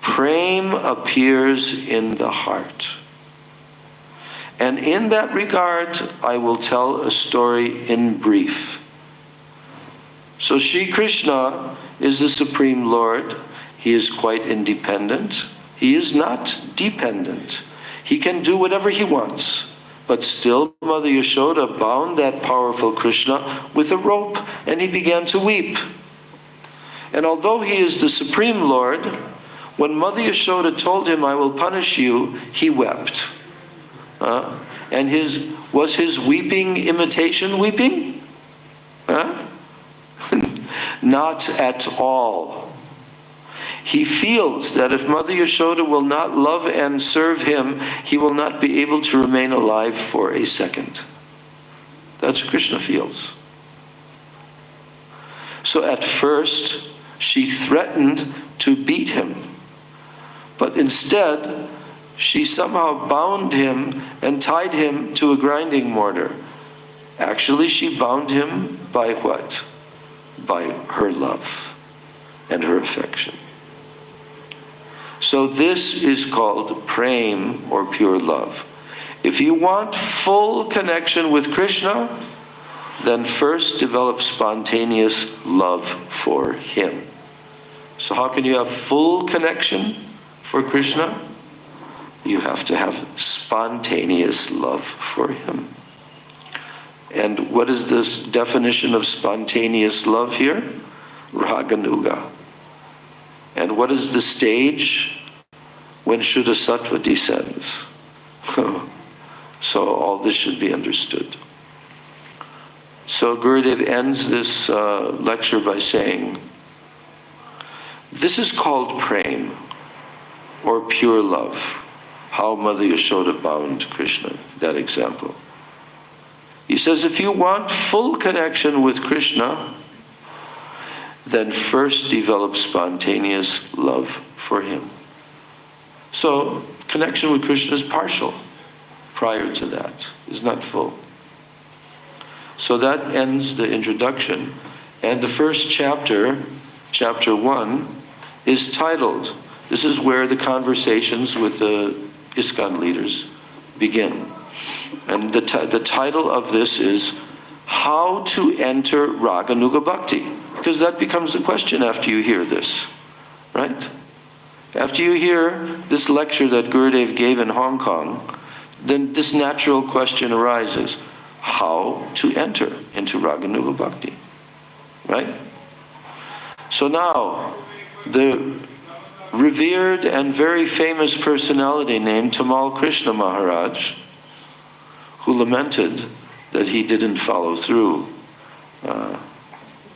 prem appears in the heart. And in that regard, I will tell a story in brief. So Sri Krishna is the Supreme Lord. He is quite independent. He is not dependent. He can do whatever he wants. But still, Mother Yashoda bound that powerful Krishna with a rope, and he began to weep. And although he is the Supreme Lord, when Mother Yashoda told him, "I will punish you," he wept. And was his weeping imitation weeping? Not at all. He feels that if Mother Yashoda will not love and serve him, he will not be able to remain alive for a second. That's what Krishna feels. So at first, she threatened to beat him. But instead, she somehow bound him and tied him to a grinding mortar. Actually, she bound him by what? By her love and her affection. So this is called prem, or pure love. If you want full connection with Krishna, then first develop spontaneous love for him. So how can you have full connection for Krishna? You have to have spontaneous love for him. And what is this definition of spontaneous love here? Raganuga. And what is the stage when Shuddha Sattva descends? So all this should be understood. So Gurudev ends this lecture by saying, this is called prem, or pure love. How Mother Yashoda bound Krishna, that example. He says, if you want full connection with Krishna, then first develop spontaneous love for him. So, connection with Krishna is partial. Prior to that, is not full. So that ends the introduction. And the first chapter, chapter 1, is titled, this is where the conversations with the ISKCON leaders begin. And the title of this is, How to Enter Raganuga Bhakti. Because that becomes the question after you hear this, right? After you hear this lecture that Gurudev gave in Hong Kong, then this natural question arises, how to enter into Raganuga Bhakti, right? So now, the revered and very famous personality named Tamal Krishna Maharaj, who lamented that he didn't follow through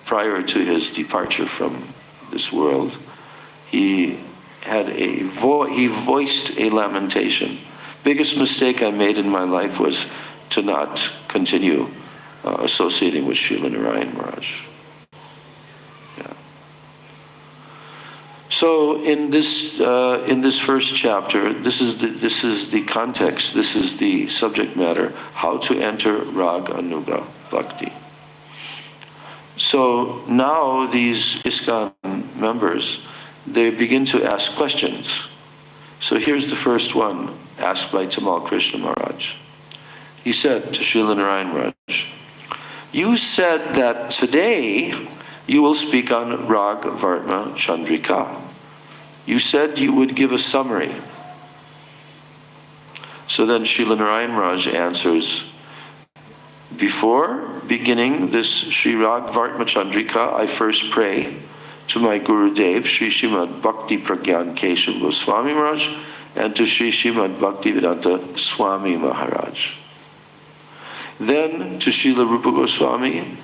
prior to his departure from this world, he voiced a lamentation. Biggest mistake I made in my life was to not continue associating with Srila Narayan Maharaj. Yeah. So in this first chapter, this is the context. This is the subject matter: how to enter Raganuga Bhakti. So now these ISKCON members, they begin to ask questions. So here's the first one, asked by Tamal Krishna Maharaj. He said to Srila Narayan Maharaj, you said that today you will speak on Rag Vartma Chandrika. You said you would give a summary. So then Srila Narayan Maharaj answers, before beginning this Sri Rag Vartma Chandrika, I first pray to my Gurudev, Sri Srimad Bhakti Pragyan Keshav Goswami Maharaj, and to Sri Srimad Bhaktivedanta Swami Maharaj. Then to Srila Rupa Goswami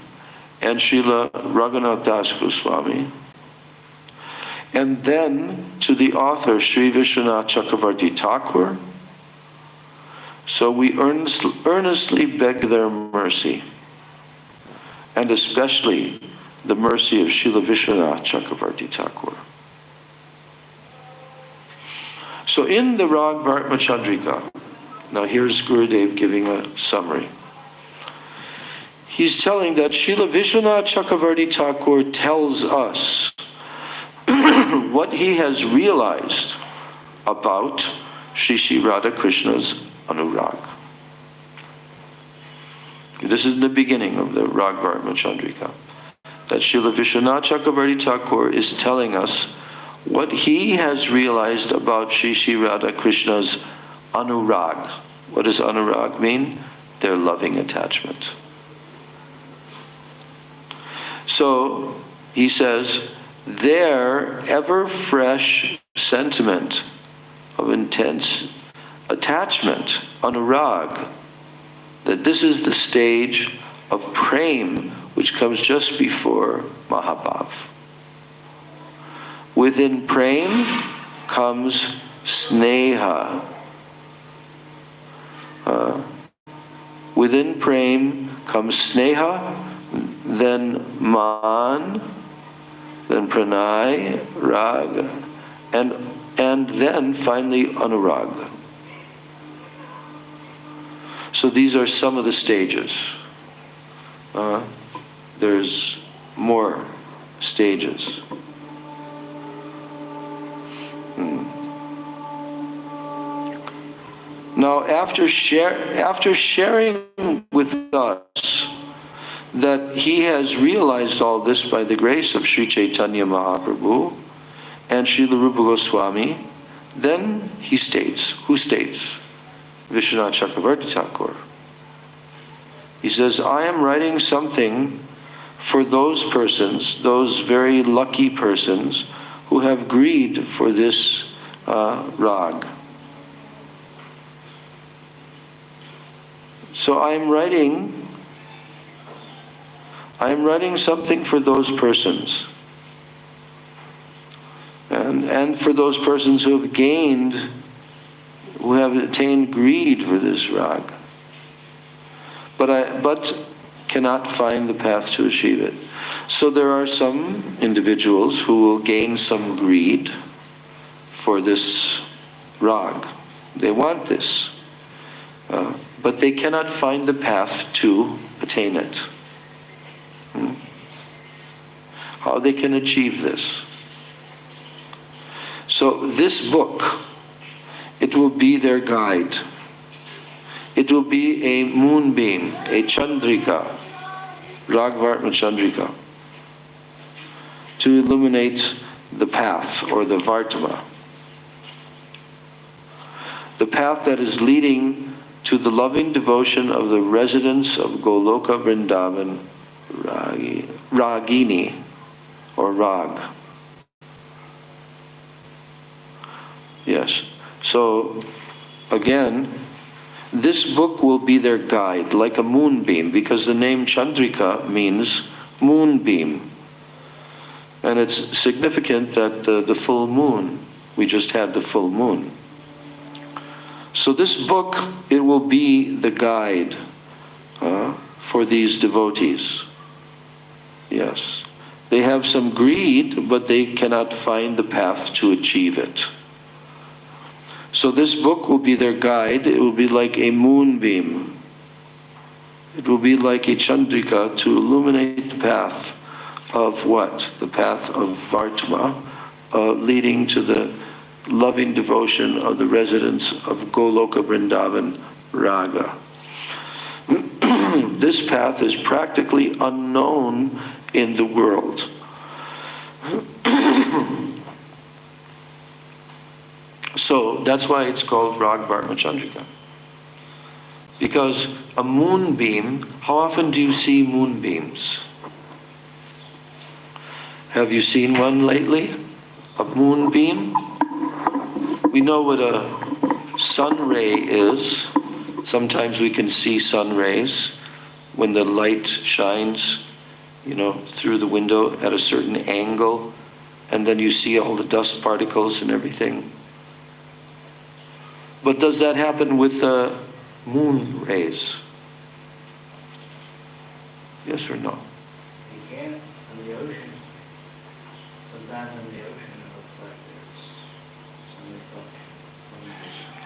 and Srila Raghunath Das Goswami. And then to the author, Sri Vishwanath Chakravarti Thakur. So we earnestly beg their mercy, and especially the mercy of Srila Vishwanath Chakravarti Thakur. So in the Rag Vartma Chandrika, now here's Gurudev giving a summary. He's telling that Srila Vishwanath Chakravarti Thakur tells us what he has realized about Sri Sri Radha Krishna's Anurag. This is the beginning of the Rag Vartma Chandrika. That Srila Vishwanath Chakravarti Thakur is telling us what he has realized about Sri Sri Radha Krishna's Anurag. What does Anurag mean? Their loving attachment. So he says, their ever-fresh sentiment of intense attachment, Anurag, that this is the stage of prem, which comes just before Mahabhav. Within prem comes sneha. Within prem comes sneha, then man, then pranay, rag, and then finally anurag. So these are some of the stages. There's more stages. Now, after sharing with us that he has realized all this by the grace of Sri Chaitanya Mahaprabhu, and Srila Rupa Goswami, then he states, who states? Vishwanath Chakravarti Thakur. He says, I am writing something for those persons, those very lucky persons, who have greed for this rag. So I am writing something for those persons. And for those persons who have gained, who have attained greed for this rag. But cannot find the path to achieve it. So there are some individuals who will gain some greed for this rag. They want this. But they cannot find the path to attain it. How they can achieve this. So this book, it will be their guide. It will be a moonbeam, a chandrika, Ragvartma Chandrika, to illuminate the path, or the Vartma. The path that is leading to the loving devotion of the residents of Goloka Vrindavan, Ragini, or Rag. Yes. So, again, this book will be their guide, like a moonbeam, because the name Chandrika means moonbeam. And it's significant that the full moon, we just had the full moon. So this book, it will be the guide for these devotees. Yes. They have some greed, but they cannot find the path to achieve it. So this book will be their guide. It will be like a moonbeam. It will be like a chandrika to illuminate the path of what? The path of Vartma, leading to the loving devotion of the residents of Goloka Vrindavan Raga. This path is practically unknown in the world. So that's why it's called Ragvartma Chandrika. Because a moonbeam, how often do you see moonbeams? Have you seen one lately? A moonbeam? We know what a sun ray is. Sometimes we can see sun rays when the light shines, through the window at a certain angle, and then you see all the dust particles and everything. But does that happen with moon rays? Yes or no? You can in the ocean. Sometimes in the ocean it looks like there's some reflection.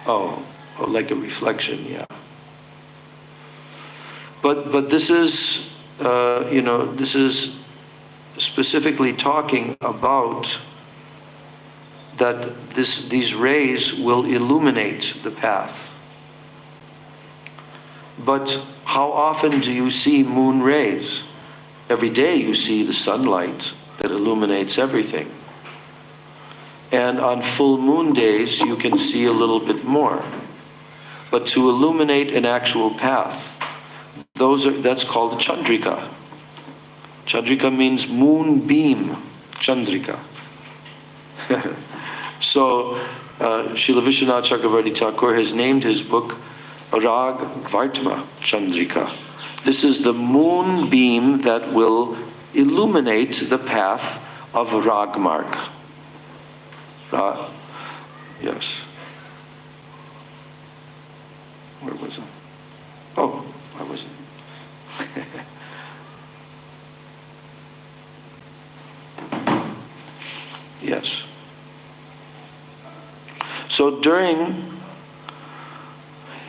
Oh, like a reflection, yeah. But this is, this is specifically talking about that these rays will illuminate the path. But how often do you see moon rays? Every day you see the sunlight that illuminates everything. And on full moon days you can see a little bit more. But to illuminate an actual path, that's called a chandrika. Chandrika means moonbeam, chandrika. So, Srila Vishwanath Chakravarti Thakur has named his book Ragvartma Chandrika. This is the moonbeam that will illuminate the path of Ragmarg. Yes. Where was I? Oh, I wasn't. Yes. So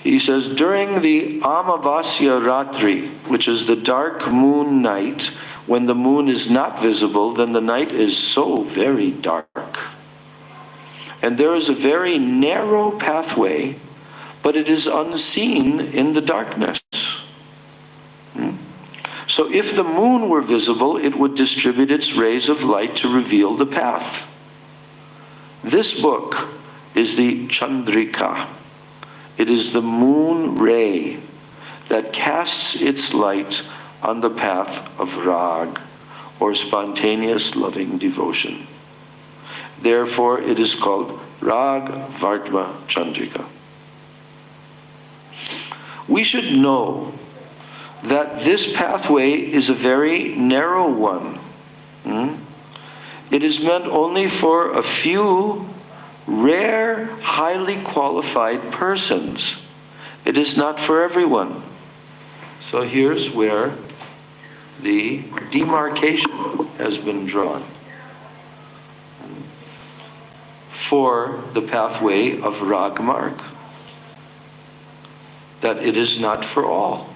he says, during the Amavasya Ratri, which is the dark moon night, when the moon is not visible, then the night is so very dark. And there is a very narrow pathway, but it is unseen in the darkness. So if the moon were visible, it would distribute its rays of light to reveal the path. This book is the Chandrika. It is the moon ray that casts its light on the path of rag, or spontaneous loving devotion. Therefore, it is called Rag Vartma Chandrika. We should know that this pathway is a very narrow one. It is meant only for a few rare, highly qualified persons. It is not for everyone. So here's where the demarcation has been drawn for the pathway of Rag Marg. That it is not for all.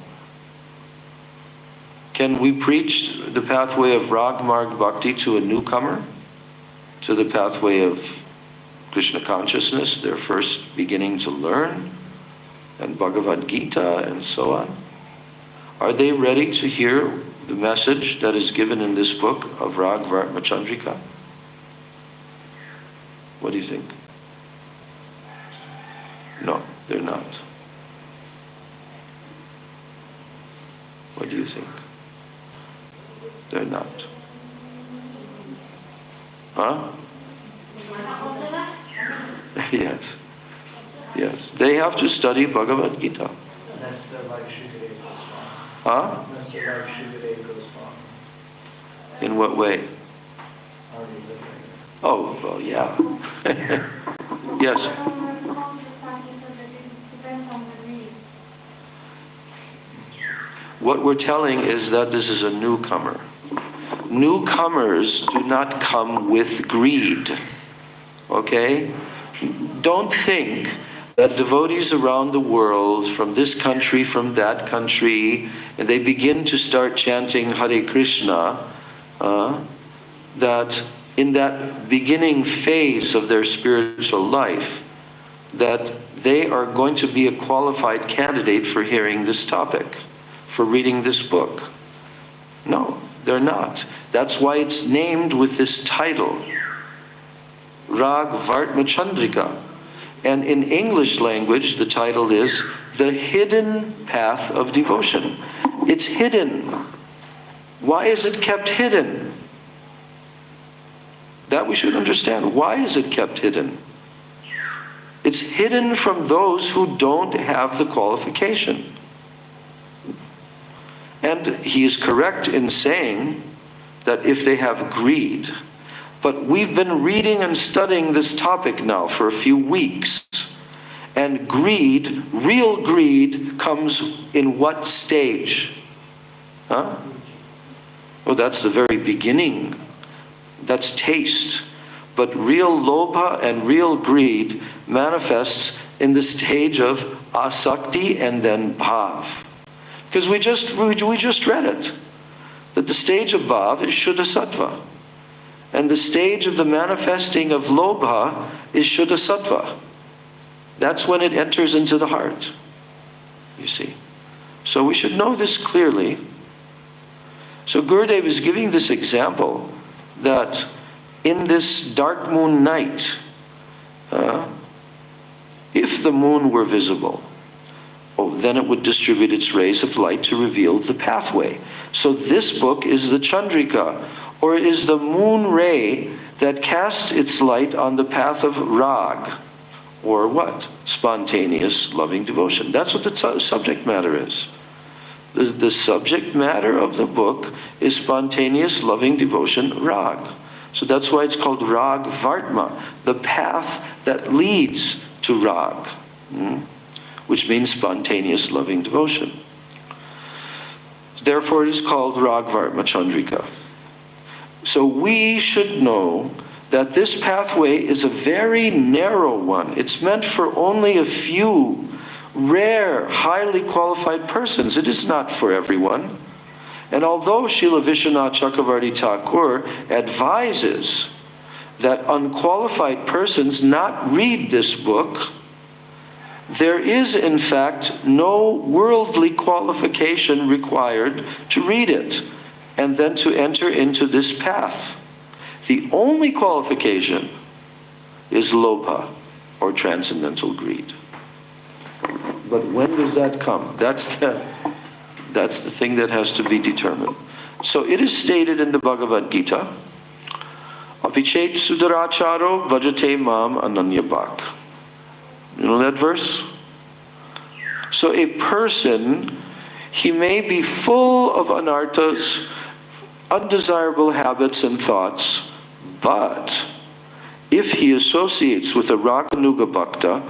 Can we preach the pathway of Rag Marg Bhakti to a newcomer? To the pathway of Krishna consciousness, they're first beginning to learn, and Bhagavad Gita and so on? Are they ready to hear the message that is given in this book of Rag Vartma Chandrika? What do you think? No, they're not. What do you think? They're not. Huh? Yes. Yes. They have to study Bhagavad Gita. Unless they're like Shukadeva Goswami. Huh? Unless they're like Shukadeva Goswami. In what way? Already living. Oh, well, yeah. Yes. What we're telling is that this is a newcomer. Newcomers do not come with greed. Okay? Don't think that devotees around the world, from this country, from that country, and they begin to start chanting Hare Krishna, that in that beginning phase of their spiritual life, that they are going to be a qualified candidate for hearing this topic, for reading this book. No, they're not. That's why it's named with this title, Rag Vartma Chandrika. And in English language, the title is The Hidden Path of Devotion. It's hidden. Why is it kept hidden? That we should understand. Why is it kept hidden? It's hidden from those who don't have the qualification. And he is correct in saying that if they have greed, but we've been reading and studying this topic now for a few weeks, and greed, real greed, comes in what stage? Huh? Well, that's the very beginning. That's taste. But real lobha and real greed manifests in the stage of asakti and then bhav. Because we just read it, that the stage of bhav is Shuddha Sattva. And the stage of the manifesting of lobha is Shuddha Sattva. That's when it enters into the heart, you see. So we should know this clearly. So Gurudev is giving this example that in this dark moon night, if the moon were visible, then it would distribute its rays of light to reveal the pathway. So this book is the Chandrika, or it is the moon ray that casts its light on the path of rag, or what? Spontaneous loving devotion. That's what the subject matter is. The subject matter of the book is spontaneous loving devotion, rag. So that's why it's called Rag Vartma, the path that leads to rag, which means spontaneous loving devotion. Therefore it is called Rag Vartma Chandrika. So we should know that this pathway is a very narrow one. It's meant for only a few rare, highly qualified persons. It is not for everyone. And although Srila Vishwanath Chakravarti Thakur advises that unqualified persons not read this book, there is in fact no worldly qualification required to read it and then to enter into this path. The only qualification is lobha, or transcendental greed. But when does that come? That's the thing that has to be determined. So it is stated in the Bhagavad Gita, Avichet sudaracharo vajate mam ananyabhak. You know that verse? So a person, he may be full of anarthas, undesirable habits and thoughts, but if he associates with a Raganuga Bhakta,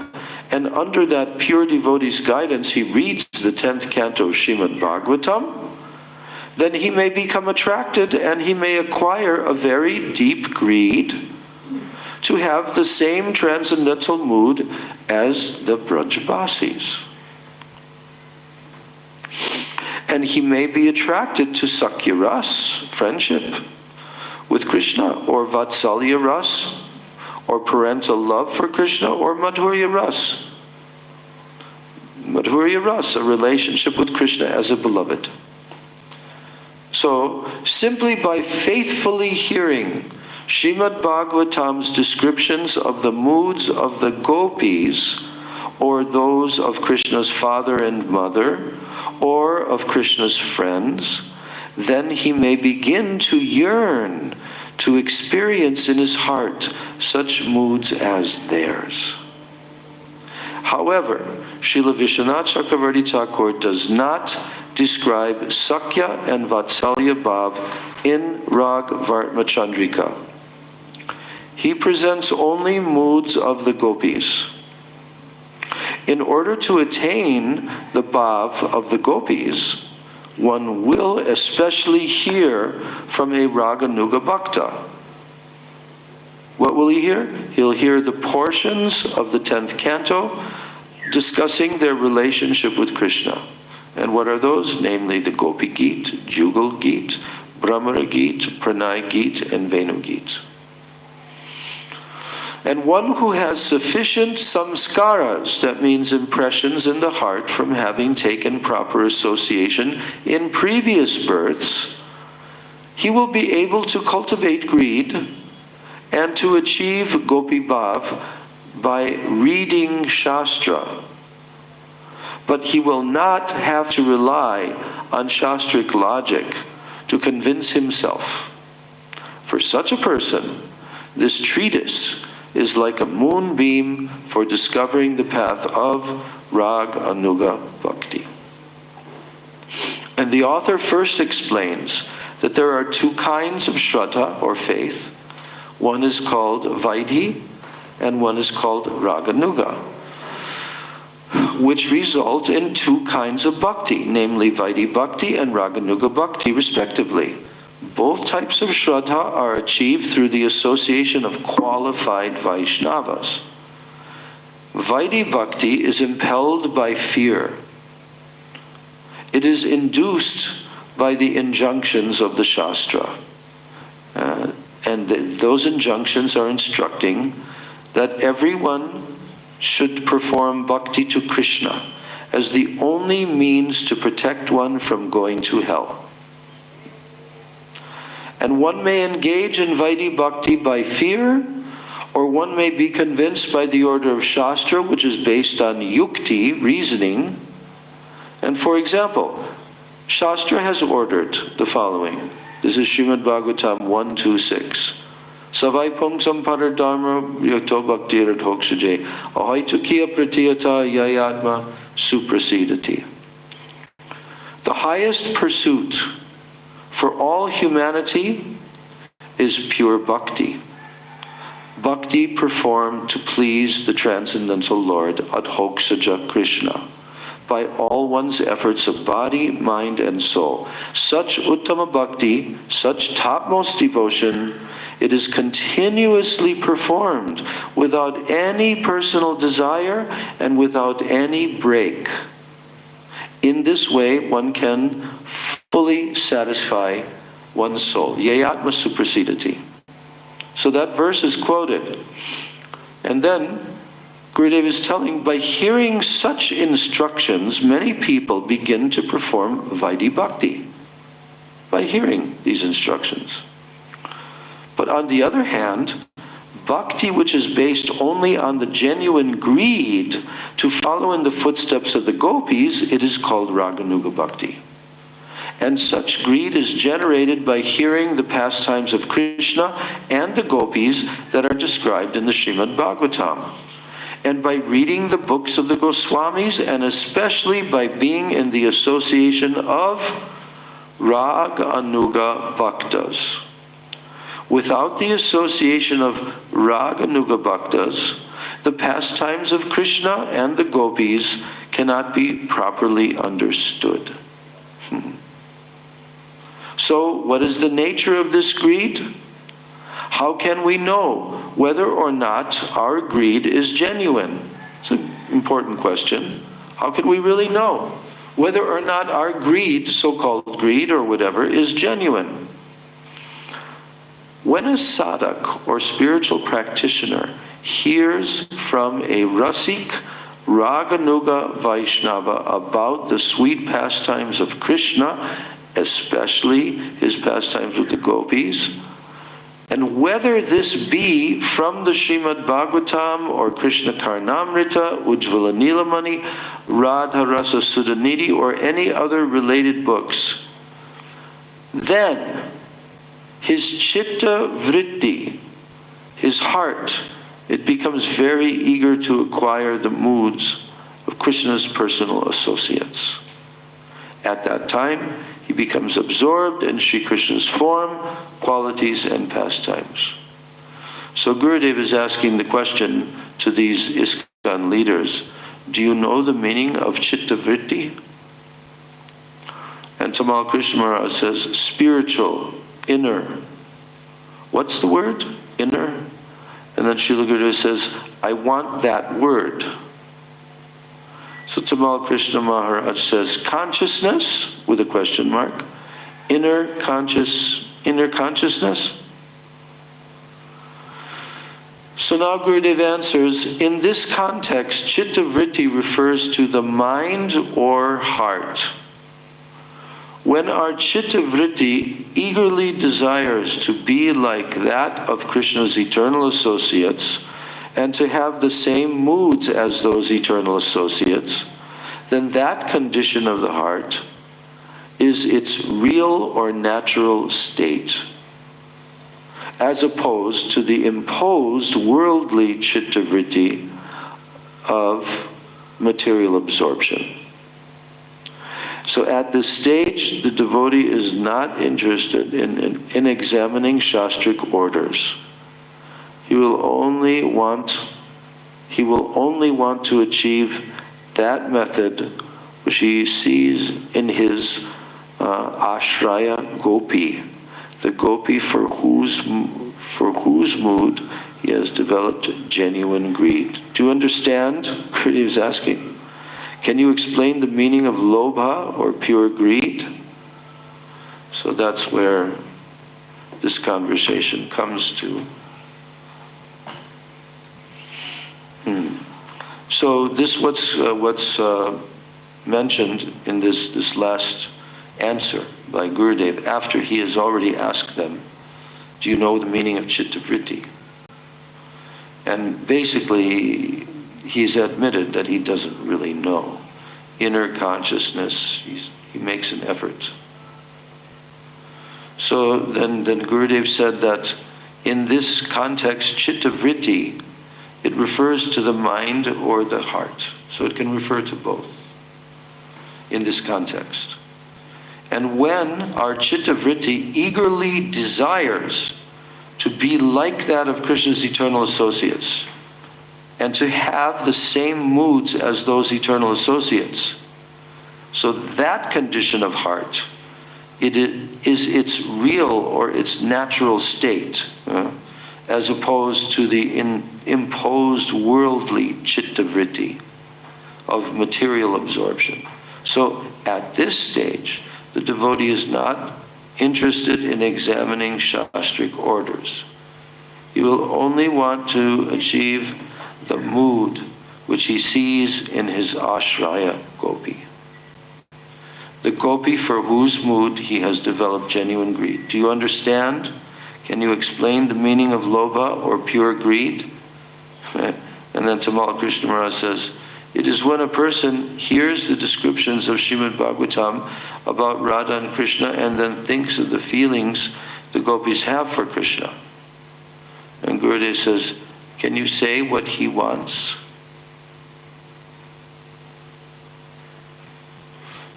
and under that pure devotee's guidance he reads the 10th canto of Srimad Bhagavatam, then he may become attracted and he may acquire a very deep greed to have the same transcendental mood as the Brajbasis. And he may be attracted to Sakya Ras, friendship with Krishna, or Vatsalya Ras, or parental love for Krishna, or Madhurya Ras. Madhurya Ras, a relationship with Krishna as a beloved. So, simply by faithfully hearing Srimad Bhagavatam's descriptions of the moods of the gopis, or those of Krishna's father and mother, or of Krishna's friends, then he may begin to yearn to experience in his heart such moods as theirs. However, Srila Vishwanath Chakravarti Thakur does not describe Sakya and Vatsalya Bhav in Rag Vartma Chandrika. He presents only moods of the gopis. In order to attain the bhav of the gopis, one will especially hear from a Raganuga Bhakta. What will he hear? He'll hear the portions of the 10th canto discussing their relationship with Krishna. And what are those? Namely the Gopi Geet, Jugal Geet, Brahmara Geet, Pranay Geet, and Venu Geet. And one who has sufficient samskaras, that means impressions in the heart from having taken proper association in previous births, he will be able to cultivate greed and to achieve Gopi Bhav by reading Shastra. But he will not have to rely on Shastric logic to convince himself. For such a person, this treatise is like a moonbeam for discovering the path of Rag Anuga Bhakti. And the author first explains that there are two kinds of Shraddha, or faith. One is called Vaidhi, and one is called Raganuga, which result in two kinds of bhakti, namely Vaidhi Bhakti and Raganuga Bhakti, respectively. Both types of Shraddha are achieved through the association of qualified Vaishnavas. Vaidhi Bhakti is impelled by fear. It is induced by the injunctions of the Shastra. Those injunctions are instructing that everyone should perform bhakti to Krishna as the only means to protect one from going to hell. And one may engage in Vaidhi Bhakti by fear, or one may be convinced by the order of Shastra, which is based on yukti, reasoning. And for example, Shastra has ordered the following. This is Srimad Bhagavatam 1.2.6. Savai pungsam paradharma yato bhaktir adhokshaje ahaitukya pratiyata yayatma suprasidati. The highest pursuit for all humanity is pure bhakti. Bhakti performed to please the transcendental Lord, Adhoksaja Krishna, by all one's efforts of body, mind, and soul. Such Uttama Bhakti, such topmost devotion, it is continuously performed without any personal desire and without any break. In this way, one can fully satisfy one's soul. Yayatma suprasidati. So that verse is quoted. And then Gurudev is telling, by hearing such instructions, many people begin to perform Vaidhi Bhakti. By hearing these instructions. But on the other hand, Bhakti which is based only on the genuine greed to follow in the footsteps of the gopis, it is called Raganuga Bhakti. And such greed is generated by hearing the pastimes of Krishna and the gopis that are described in the Srimad Bhagavatam, and by reading the books of the Goswamis, and especially by being in the association of Raganuga Bhaktas. Without the association of Raganuga Bhaktas, the pastimes of Krishna and the gopis cannot be properly understood. So, what is the nature of this greed? How can we know whether or not our greed is genuine? It's an important question. How can we really know whether or not our greed, so-called greed or whatever, is genuine? When a sadhak or spiritual practitioner hears from a rasik, Raganuga Vaishnava about the sweet pastimes of Krishna, especially his pastimes with the gopis, and whether this be from the Srimad Bhagavatam or Krishna Karnamrita, Ujjvala Nilamani, Radha Rasa Sudhanidhi, or any other related books, then his chitta vritti, his heart, it becomes very eager to acquire the moods of Krishna's personal associates. At that time, he becomes absorbed in Sri Krishna's form, qualities, and pastimes. So Gurudev is asking the question to these ISKCON leaders, do you know the meaning of chitta vritti? And Tamal Krishna Maharaj says, spiritual, inner. What's the word? Inner. And then Srila Gurudev says, I want that word. So Tamal Krishna Maharaj says, consciousness, with a question mark, inner consciousness. So now Gurudev answers, in this context, chitta vritti refers to the mind or heart. When our chitta vritti eagerly desires to be like that of Krishna's eternal associates, and to have the same moods as those eternal associates, then that condition of the heart is its real or natural state, as opposed to the imposed worldly chitta vritti of material absorption. So at this stage, the devotee is not interested in examining Shastric orders. He will only want to achieve that method which he sees in his ashraya gopi, the gopi for whose mood he has developed genuine greed. Do you understand? Gurudev is asking. Can you explain the meaning of lobha or pure greed? So that's where this conversation comes to. So this what's mentioned in this last answer by Gurudev after he has already asked them, do you know the meaning of chitta vritti? And basically he's admitted that he doesn't really know. Inner consciousness, he makes an effort. So then Gurudev said that in this context, chitta vritti, it refers to the mind or the heart. So it can refer to both in this context. And when our chitta vritti eagerly desires to be like that of Krishna's eternal associates, and to have the same moods as those eternal associates, so that condition of heart, it is its real or its natural state, as opposed to the imposed worldly chitta vritti of material absorption. So at this stage, the devotee is not interested in examining Shastric orders. He will only want to achieve the mood which he sees in his ashraya gopi, the gopi for whose mood he has developed genuine greed. Do you understand? Can you explain the meaning of lobha or pure greed? And then Tamal Krishna Maharaj says, it is when a person hears the descriptions of Srimad Bhagavatam about Radha and Krishna and then thinks of the feelings the gopis have for Krishna. And Gurudev says, can you say what he wants?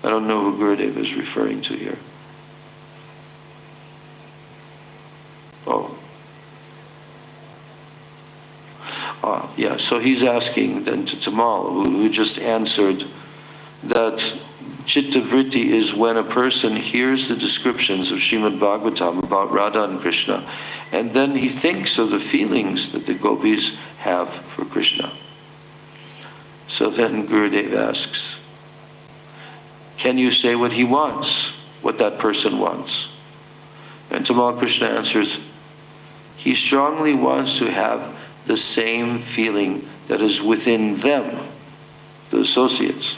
I don't know who Gurudev is referring to here. Oh. Yeah, so he's asking then to Tamal, who just answered that Chitta Vritti is when a person hears the descriptions of Srimad Bhagavatam about Radha and Krishna, and then he thinks of the feelings that the gopis have for Krishna. So then Gurudev asks, can you say what he wants, what that person wants? And Tamal Krishna answers, he strongly wants to have the same feeling that is within them, the associates.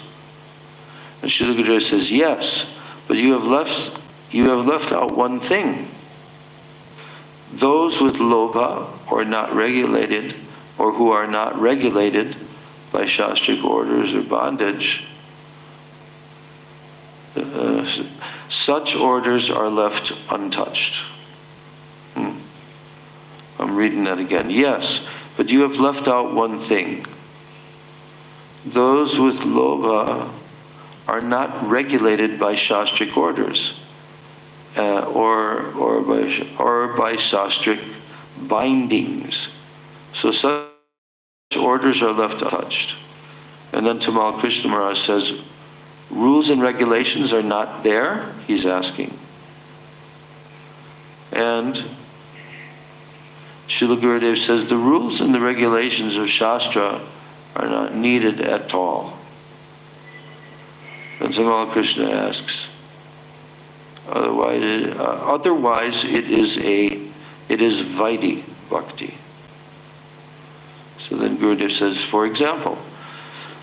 And Srila Gurudev says, yes, but you have left out one thing. Those with lobha or not regulated, or who are not regulated by shastric orders or bondage, such orders are left untouched. I'm reading that again. Yes, but you have left out one thing. Those with lobha are not regulated by shastric orders or by shastric bindings. So such orders are left untouched. And then Tamal Krishna Maharaj says, rules and regulations are not there, he's asking. And Srila Gurudev says the rules and the regulations of Shastra are not needed at all. And Tamal Krishna asks, otherwise it is Vaidhi Bhakti. So then Gurudev says, for example,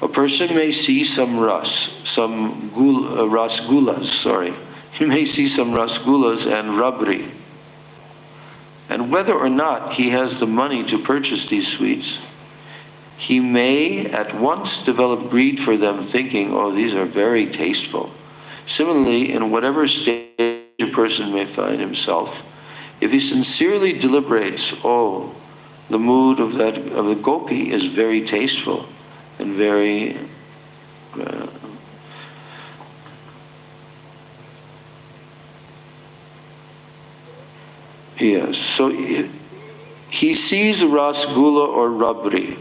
a person may see some rasgulas, He may see some rasgulas and rabri. And whether or not he has the money to purchase these sweets, he may at once develop greed for them, thinking, oh, these are very tasteful. Similarly, in whatever stage a person may find himself, if he sincerely deliberates, oh, the mood of the gopi is very tasteful and very yes, so he sees a rasgula or rabri,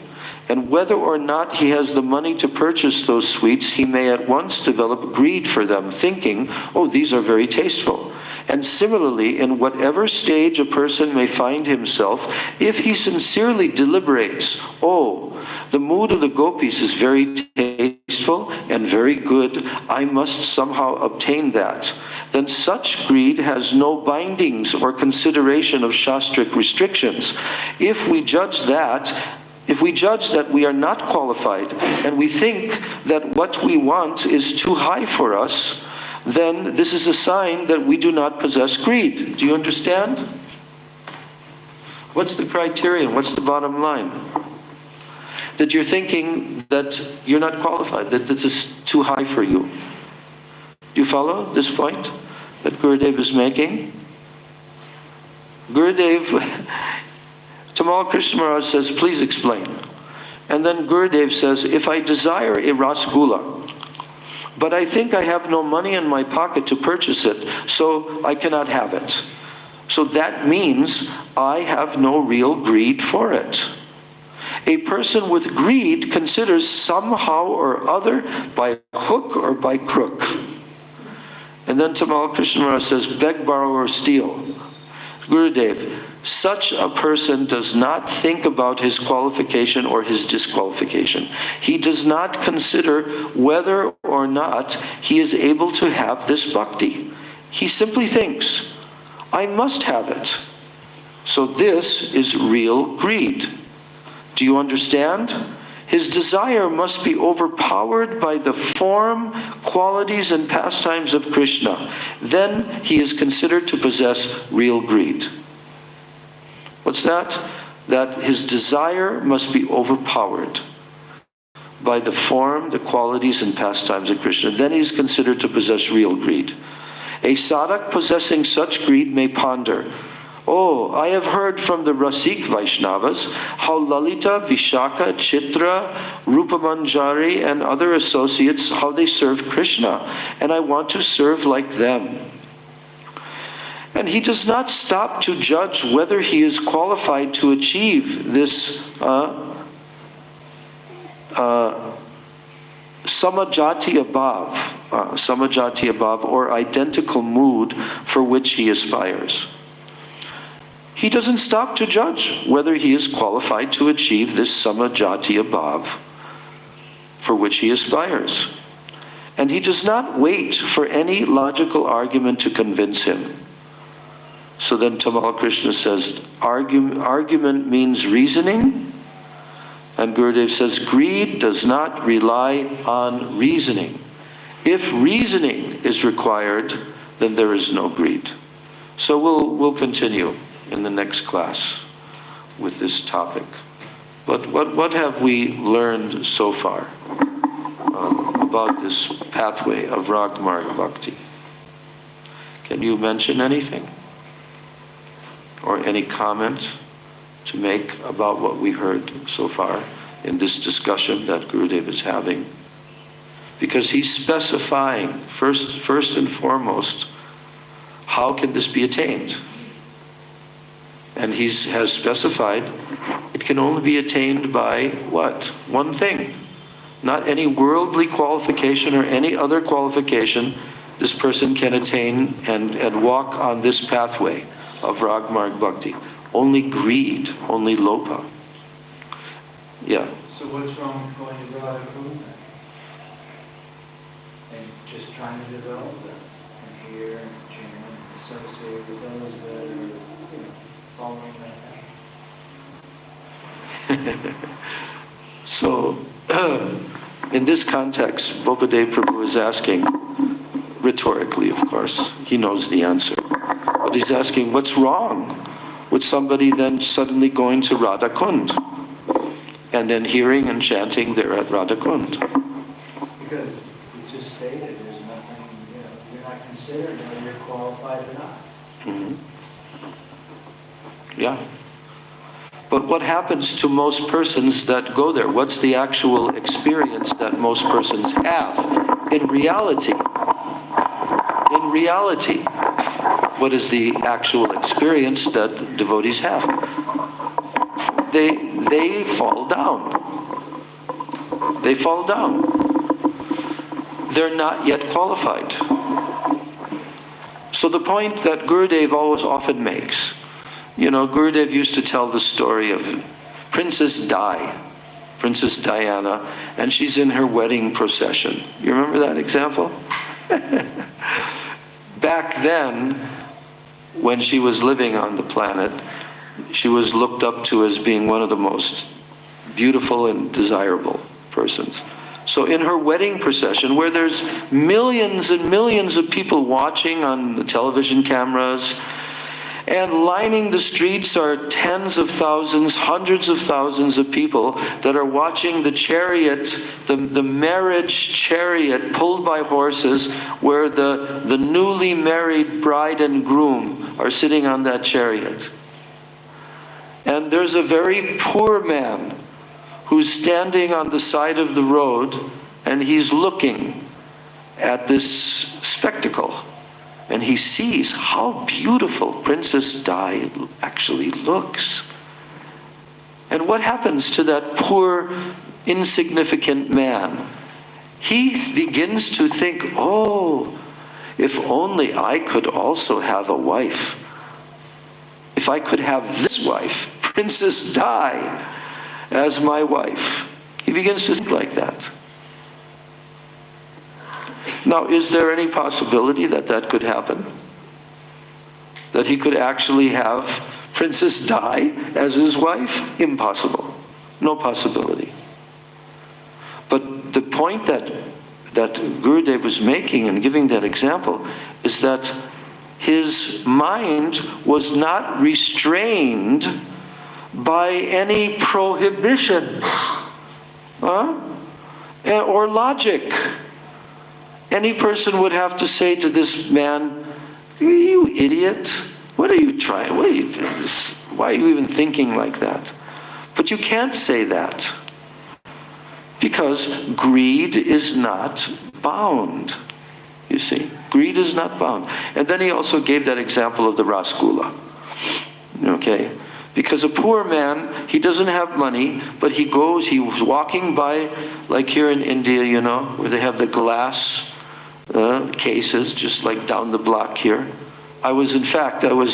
and whether or not he has the money to purchase those sweets, he may at once develop greed for them, thinking, oh, these are very tasteful. And similarly, in whatever stage a person may find himself, if he sincerely deliberates, oh, the mood of the gopis is very tasteful and very good, I must somehow obtain that, then such greed has no bindings or consideration of shastric restrictions. If we judge that we are not qualified, and we think that what we want is too high for us, then this is a sign that we do not possess greed. Do you understand? What's the criterion? What's the bottom line? That you're thinking that you're not qualified, that this is too high for you. Do you follow this point that Gurudev is making? Gurudev, Tamal Krishna Maharaj says, please explain. And then Gurudev says, if I desire a rasgula, but I think I have no money in my pocket to purchase it, so I cannot have it. So that means I have no real greed for it. A person with greed considers somehow or other, by hook or by crook. And then Tamal Krishna Maharaj says, beg, borrow, or steal. Gurudev, such a person does not think about his qualification or his disqualification. He does not consider whether or not he is able to have this bhakti. He simply thinks, I must have it. So this is real greed. Do you understand? His desire must be overpowered by the form, qualities, and pastimes of Krishna. Then he is considered to possess real greed. What's that? That his desire must be overpowered by the form, the qualities, and pastimes of Krishna. Then he is considered to possess real greed. A sadhak possessing such greed may ponder, oh, I have heard from the Rasik Vaishnavas how Lalita, Vishaka, Chitra, Rupamanjari, and other associates, how they serve Krishna, and I want to serve like them. And he does not stop to judge whether he is qualified to achieve this samajati abhav, or identical mood for which he aspires. He doesn't stop to judge whether he is qualified to achieve this samajati abhav for which he aspires. And he does not wait for any logical argument to convince him. So then Tamal Krishna says, argument means reasoning. And Gurudev says, greed does not rely on reasoning. If reasoning is required, then there is no greed. So we'll continue in the next class with this topic. But what have we learned so far about this pathway of Rag Marg Bhakti? Can you mention anything? Or any comment to make about what we heard so far in this discussion that Gurudev is having? Because he's specifying, first and foremost, how can this be attained? And he has specified it can only be attained by what? One thing. Not any worldly qualification or any other qualification this person can attain and walk on this pathway of Rag Marg Bhakti. Only greed, only lopa. Yeah. So what's wrong with going to Radha Kund and just trying to develop that and hear and chant and associate with those that are following that path? So, in this context, Bhopadev Prabhu is asking, rhetorically of course, he knows the answer, but he's asking what's wrong with somebody then suddenly going to Radha Kund and then hearing and chanting there at Radha Kund? Because you just stated there's nothing, you're not considering whether you're qualified or not. Mm-hmm. Yeah. But what happens to most persons that go there? What's the actual experience that most persons have? In reality, what is the actual experience that devotees have? They fall down. They fall down. They're not yet qualified. So the point that Gurudev often makes, Gurudev used to tell the story of Princess Diana, and she's in her wedding procession. You remember that example? Back then, when she was living on the planet, she was looked up to as being one of the most beautiful and desirable persons. So in her wedding procession, where there's millions and millions of people watching on the television cameras, and lining the streets are tens of thousands, hundreds of thousands of people that are watching the chariot, the marriage chariot pulled by horses, where the newly married bride and groom are sitting on that chariot. And there's a very poor man who's standing on the side of the road, and he's looking at this spectacle. And he sees how beautiful Princess Di actually looks. And what happens to that poor, insignificant man? He begins to think, oh, if only I could also have a wife. If I could have this wife, Princess Di, as my wife. He begins to think like that. Now, is there any possibility that that could happen? That he could actually have Princess Di as his wife? Impossible. No possibility. But the point that Gurudev was making in giving that example is that his mind was not restrained by any prohibition or logic. Any person would have to say to this man, "You idiot, what are you trying? Why are you even thinking like that?" But you can't say that, because greed is not bound. You see, greed is not bound. And then he also gave that example of the rasgula. Okay? Because a poor man, he doesn't have money, but he was walking by, like here in India, you know, where they have the glass cases, just like down the block here. I was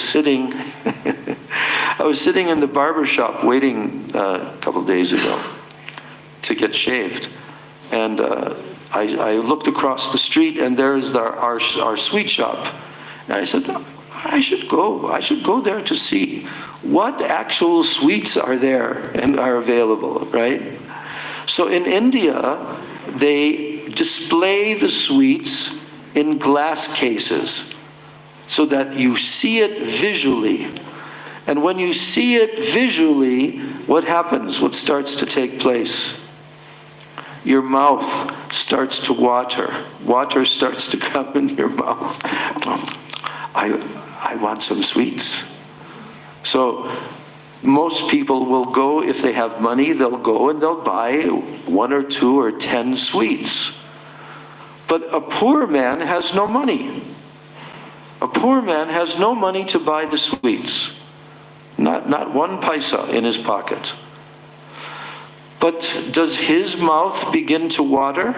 sitting I was sitting in the barber shop waiting a couple days ago to get shaved. And I looked across the street, and there's our sweet shop. And I said, I should go there to see what actual sweets are there and are available, right? So in India, they display the sweets in glass cases so that you see it visually. And when you see it visually, what happens? What starts to take place? Your mouth starts to water. Water starts to come in your mouth. I want some sweets. So most people will go, if they have money, they'll go and they'll buy 1 or 2 or 10 sweets. But a poor man has no money. A poor man has no money to buy the sweets. Not 1 paisa in his pocket. But does his mouth begin to water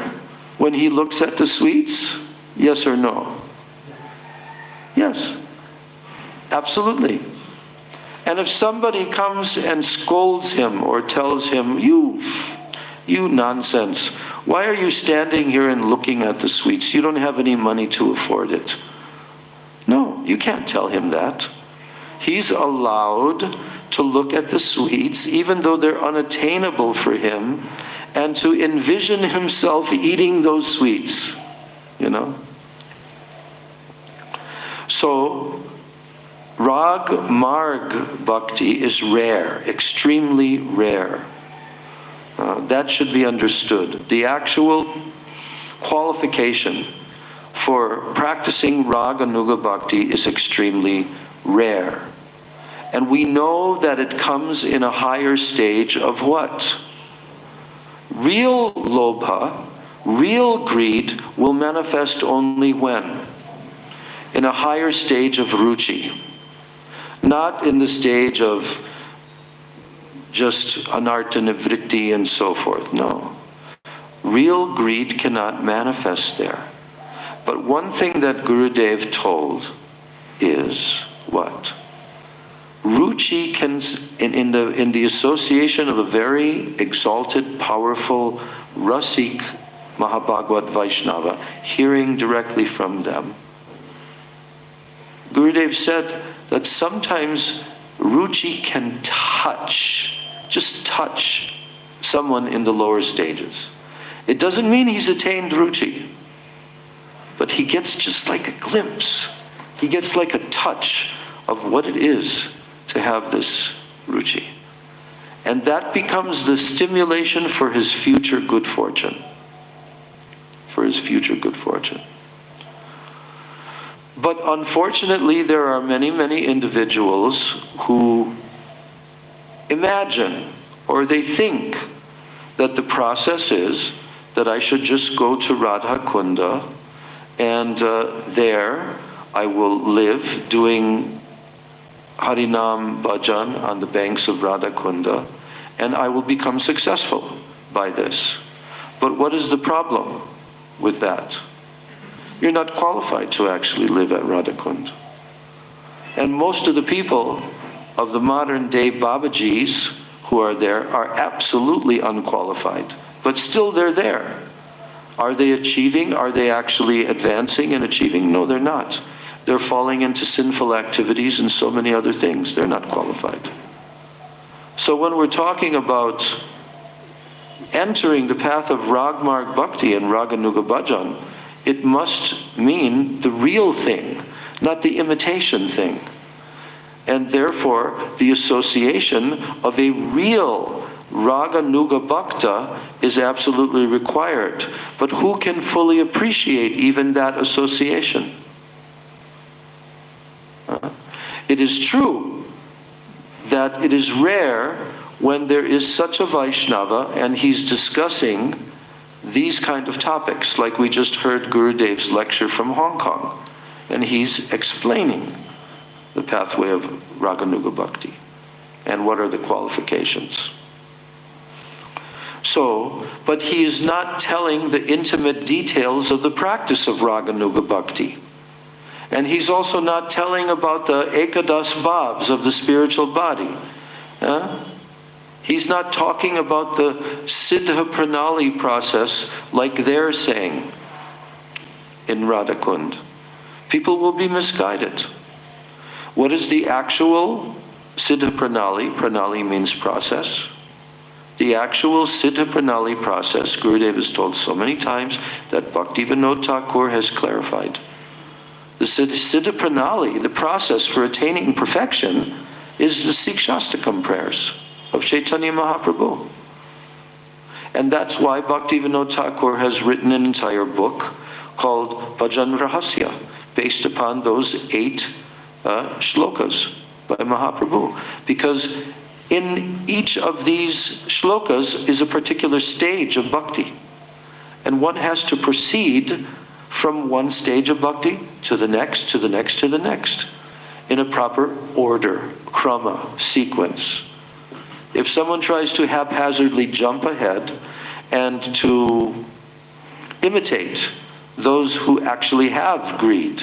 when he looks at the sweets? Yes or no? Yes. Absolutely. And if somebody comes and scolds him or tells him, you nonsense, why are you standing here and looking at the sweets? You don't have any money to afford it. No, you can't tell him that. He's allowed to look at the sweets, even though they're unattainable for him, and to envision himself eating those sweets, you know? So, Rag Marg Bhakti is rare, extremely rare. That should be understood. The actual qualification for practicing Raga Nuga Bhakti is extremely rare. And we know that it comes in a higher stage of what? Real lobha, real greed will manifest only when? In a higher stage of ruchi. Not in the stage of just anartha nivritti and so forth, no. Real greed cannot manifest there. But one thing that Gurudev told is what? Ruchi can, in the association of a very exalted, powerful, rasik Mahabhagavad Vaishnava, hearing directly from them. Gurudev said that sometimes ruchi can just touch someone in the lower stages. It doesn't mean he's attained ruchi, but he gets just like a glimpse. He gets like a touch of what it is to have this ruchi. And that becomes the stimulation for his future good fortune. For his future good fortune. But unfortunately, there are many, many individuals who imagine or they think that the process is that I should just go to Radha Kunda and there I will live doing Harinam Bhajan on the banks of Radha Kunda, and I will become successful by this. But what is the problem with that? You're not qualified to actually live at Radha Kunda. And most of the people of the modern day Babajis who are there are absolutely unqualified, but still they're there. Are they achieving? Are they actually advancing and achieving? No, they're not. They're falling into sinful activities and so many other things. They're not qualified. So when we're talking about entering the path of Ragmarg Bhakti and Raganuga Bhajan, it must mean the real thing, not the imitation thing. And therefore, the association of a real Raga Nuga Bhakta is absolutely required. But who can fully appreciate even that association? It is true that it is rare when there is such a Vaishnava and he's discussing these kind of topics, like we just heard Gurudev's lecture from Hong Kong, and he's explaining the pathway of Raganuga Bhakti and what are the qualifications. So, but he is not telling the intimate details of the practice of Raganuga Bhakti. And he's also not telling about the Ekadas Bhavs of the spiritual body. He's not talking about the Siddha Pranali process like they're saying in Radhakund. People will be misguided. What is the actual Siddha Pranali? Pranali means process. The actual Siddha Pranali process, Gurudev has told so many times that Bhaktivinoda Thakur has clarified. The Siddha Pranali, the process for attaining perfection, is the Sikshastakam prayers of Chaitanya Mahaprabhu. And that's why Bhaktivinoda Thakur has written an entire book called Bhajan Rahasya, based upon those 8 shlokas by Mahaprabhu. Because in each of these shlokas is a particular stage of bhakti. And one has to proceed from one stage of bhakti to the next, to the next, to the next, in a proper order, krama, sequence. If someone tries to haphazardly jump ahead and to imitate those who actually have greed,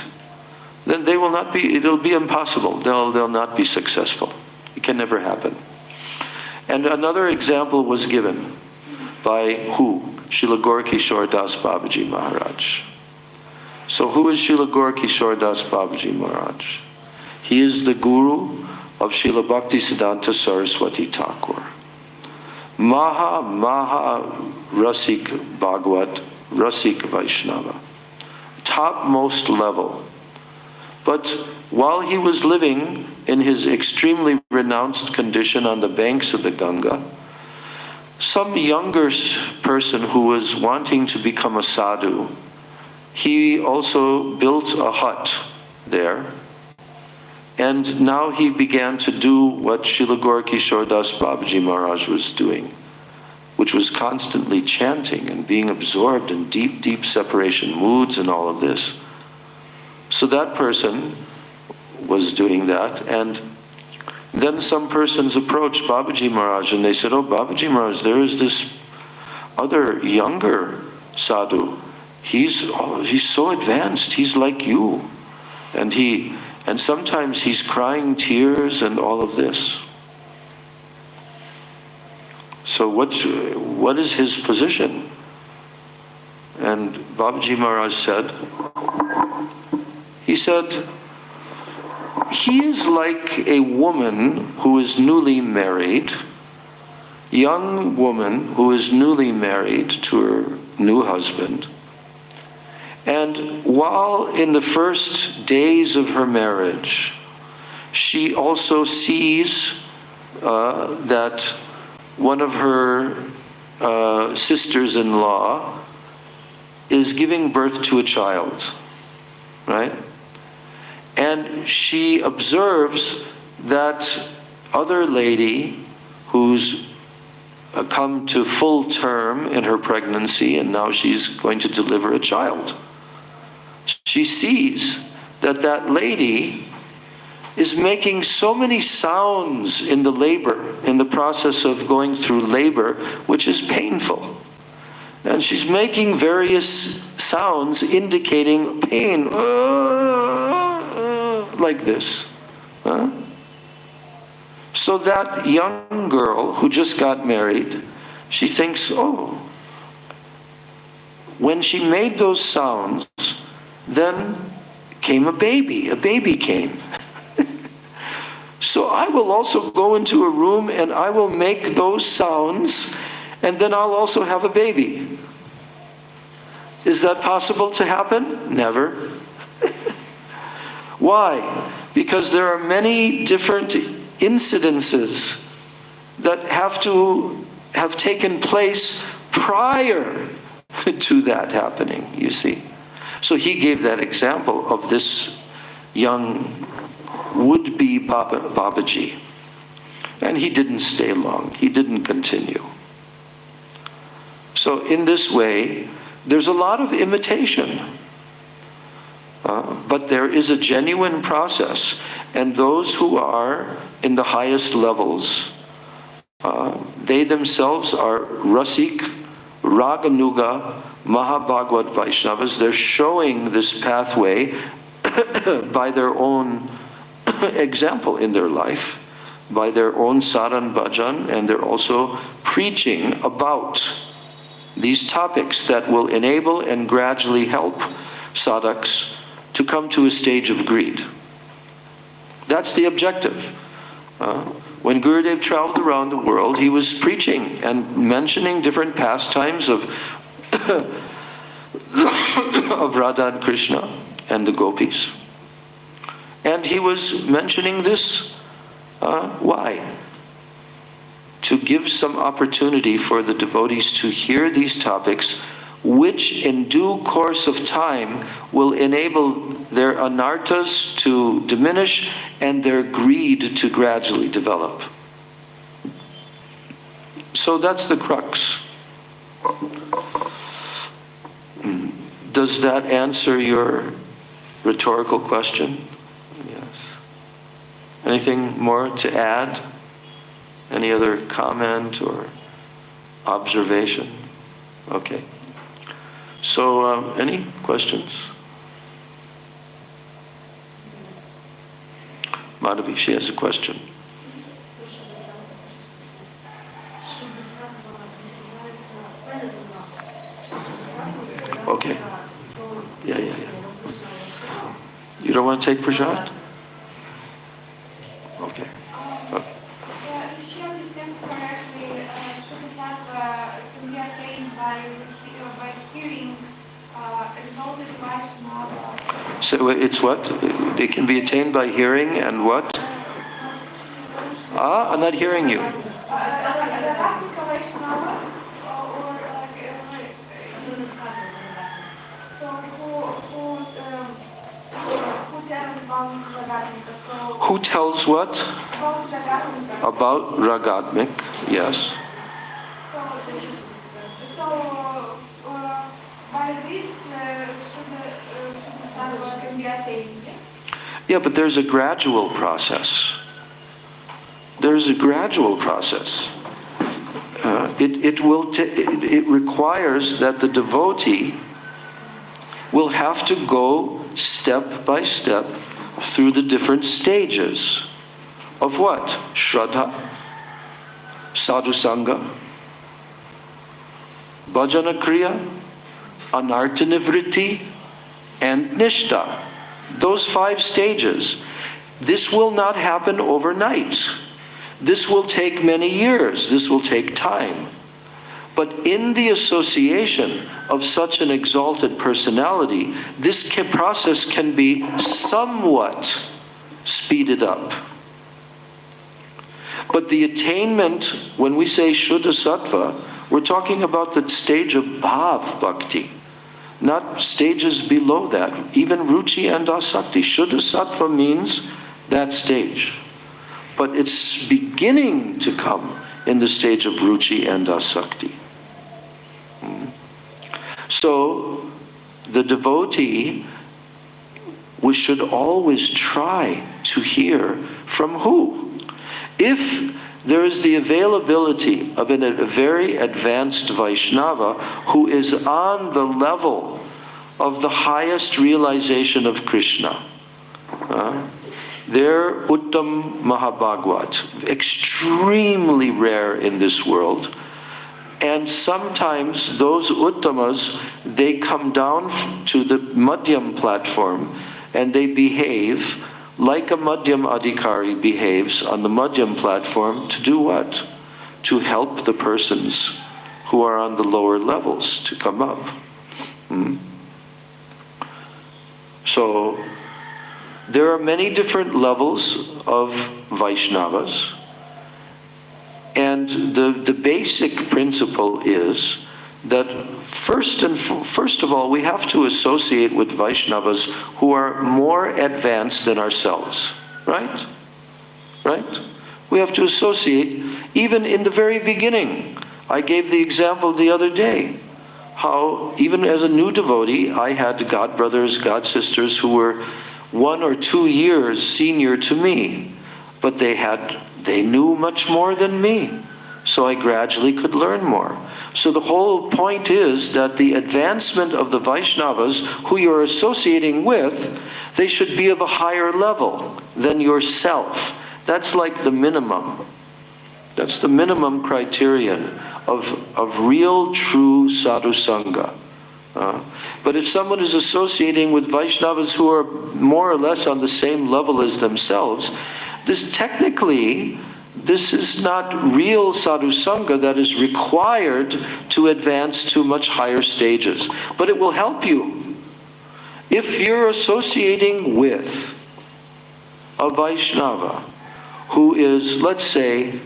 then they will not be, it'll be impossible. They'll not be successful. It can never happen. And another example was given by who? Srila Gaura Das Babaji Maharaj. So who is Srila Gaura Das Babaji Maharaj? He is the guru of Srila Bhaktisiddhanta Saraswati Thakur. Maha Rasik Bhagavad, Rasik Vaishnava. Topmost level. But while he was living in his extremely renounced condition on the banks of the Ganga, some younger person who was wanting to become a sadhu, he also built a hut there. And now he began to do what Srila Gaura Das Babaji Maharaj was doing, which was constantly chanting and being absorbed in deep, deep separation moods and all of this. So that person was doing that, and then some persons approached Babaji Maharaj and they said, "Oh, Babaji Maharaj, there is this other younger sadhu. He's so advanced, he's like you. And sometimes he's crying tears and all of this. So what is his position?" And Babaji Maharaj said, he said, he is like a woman who is newly married, young woman who is newly married to her new husband. And while in the first days of her marriage, she also sees that one of her sisters-in-law is giving birth to a child, right? And she observes that other lady who's come to full term in her pregnancy and now she's going to deliver a child. She sees that that lady is making so many sounds in the labor, in the process of going through labor, which is painful. And she's making various sounds indicating pain, like this. So that young girl who just got married, she thinks, oh, when she made those sounds, then came a baby came. So I will also go into a room and I will make those sounds, and then I'll also have a baby. Is that possible to happen? Never. Why? Because there are many different incidences that have to have taken place prior to that happening, you see. So he gave that example of this young would-be Babaji. And he didn't stay long. He didn't continue. So in this way, there's a lot of imitation. But there is a genuine process. And those who are in the highest levels, they themselves are Rasik, Raganuga, Mahabhagavad Vaishnavas. They're showing this pathway by their own example in their life, by their own sadhan bhajan, and they're also preaching about these topics that will enable and gradually help sadhaks to come to a stage of greed. That's the objective. When Gurudev traveled around the world, he was preaching and mentioning different pastimes of of Radha and Krishna and the gopis. And he was mentioning this, why? To give some opportunity for the devotees to hear these topics, which in due course of time will enable their anarthas to diminish and their greed to gradually develop. So that's the crux. Does that answer your rhetorical question? Yes. Anything more to add? Any other comment or observation? Okay. So, any questions? Madhavi, she has a question. Okay. Yeah. You don't want to take prasad? Okay. If she understands correctly, Shuddha can be attained by hearing exalted Vaishnava. So it's what? They can be attained by hearing and what? I'm not hearing you. Who tells what? About Ragatmik, yes. So by this, Shuddha can be attained, yes? Yeah, but there's a gradual process. There's a gradual process. It requires that the devotee will have to go step by step through the different stages of what? Shraddha, sadhu sangha, bhajana kriya, anartha nivritti, and nishtha. Those 5 stages. This will not happen overnight. This will take many years. This will take time. But in the association of such an exalted personality, this process can be somewhat speeded up. But the attainment, when we say Shuddha Sattva, we're talking about the stage of Bhav Bhakti, not stages below that, even Ruchi and Asakti. Shuddha Sattva means that stage. But it's beginning to come in the stage of Ruchi and Asakti. So, the devotee, we should always try to hear from who? If there is the availability of a very advanced Vaishnava who is on the level of the highest realization of Krishna, they're Uttam Mahabhagwat, extremely rare in this world. And sometimes those Uttamas, they come down to the Madhyam platform and they behave like a Madhyam Adhikari behaves on the Madhyam platform to do what? To help the persons who are on the lower levels to come up. So, there are many different levels of Vaishnavas. And the basic principle is that first of all, we have to associate with Vaishnavas who are more advanced than ourselves, right? Right? We have to associate, even in the very beginning. I gave the example the other day, how even as a new devotee, I had god brothers, god sisters who were 1 or 2 years senior to me, but they knew much more than me. So I gradually could learn more. So the whole point is that the advancement of the Vaishnavas who you're associating with, they should be of a higher level than yourself. That's like the minimum. That's the minimum criterion of real, true sadhu sangha. But if someone is associating with Vaishnavas who are more or less on the same level as themselves, this is not real sadhu sangha that is required to advance to much higher stages. But it will help you. If you're associating with a Vaishnava who is, let's say,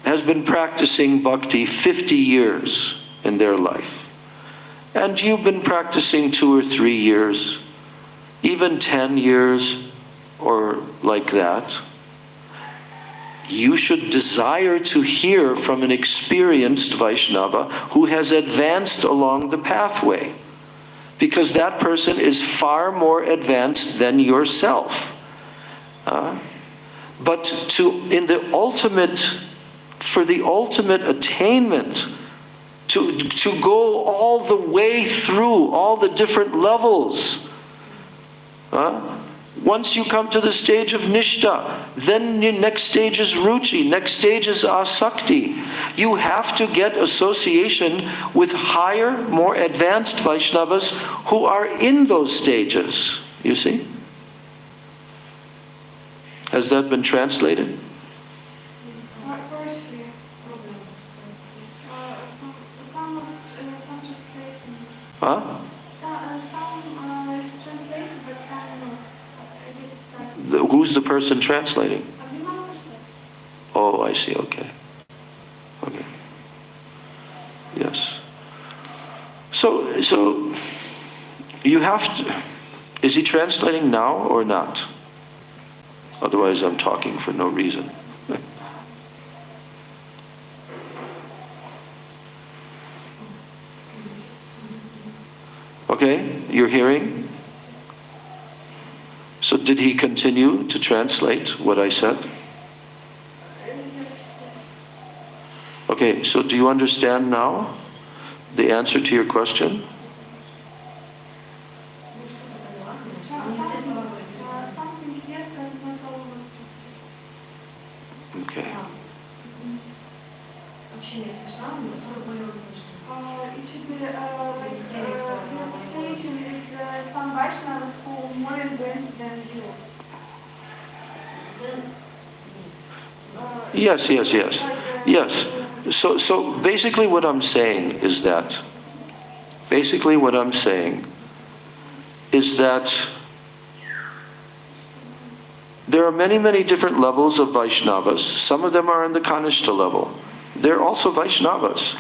has been practicing bhakti 50 years in their life, and you've been practicing 2 or 3 years, even 10 years, or like that, you should desire to hear from an experienced Vaishnava who has advanced along the pathway, because that person is far more advanced than yourself. But for the ultimate attainment, to go all the way through all the different levels, once you come to the stage of Nishta, then your next stage is Ruchi, next stage is Asakti. You have to get association with higher, more advanced Vaishnavas who are in those stages. You see? Has that been translated? Firstly, some translation. Huh? Some is translated, but some no. I just Who's the person translating? Padmanabha. Oh, I see, okay. Okay. Yes. So you have to, is he translating now or not? Otherwise I'm talking for no reason. Okay, you're hearing? So did he continue to translate what I said? Okay, so do you understand now the answer to your question? Something yes, but not always. Okay. It should be like the association is some Vaishnavas who are more advanced than you. Yes. So basically what I'm saying is that there are many different levels of Vaishnavas. Some of them are in the Kanishta level. They're also Vaishnavas.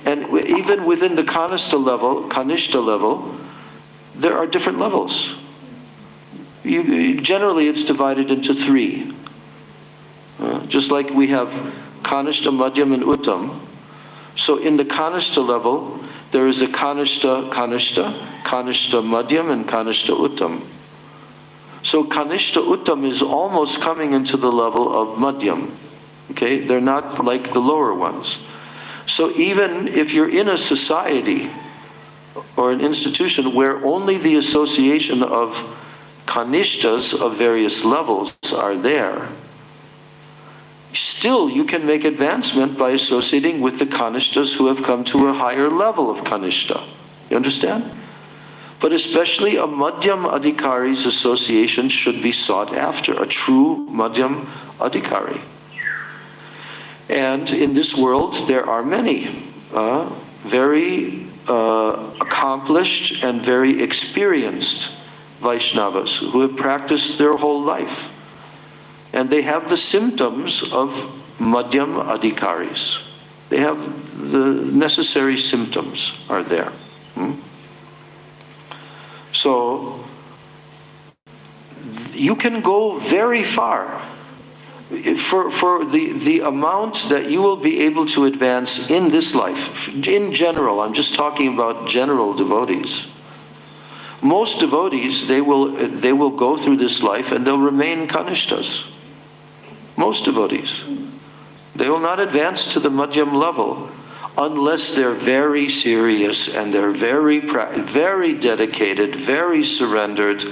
And even within the Kanishta level, there are different levels. Generally it's divided into 3. Just like we have Kanishta, Madhyam, and Uttam. So in the Kanishta level, there is a Kanishta, Madhyam, and Kanishta Uttam. So Kanishta Uttam is almost coming into the level of Madhyam. Okay? They're not like the lower ones. So even if you're in a society or an institution where only the association of Kanishtas of various levels are there, still you can make advancement by associating with the Kanishtas who have come to a higher level of Kanishta. You understand? But especially a Madhyam Adhikari's association should be sought after, a true Madhyam Adhikari. And in this world there are many very accomplished and very experienced Vaishnavas who have practiced their whole life. And they have the symptoms of Madhyam Adhikaris. They have the necessary symptoms are there. So, you can go very far. For the amount that you will be able to advance in this life, in general, I'm just talking about general devotees. Most devotees, they will go through this life and they'll remain kanishtas. Most devotees. They will not advance to the madhyam level unless they're very serious and they're very dedicated, very surrendered.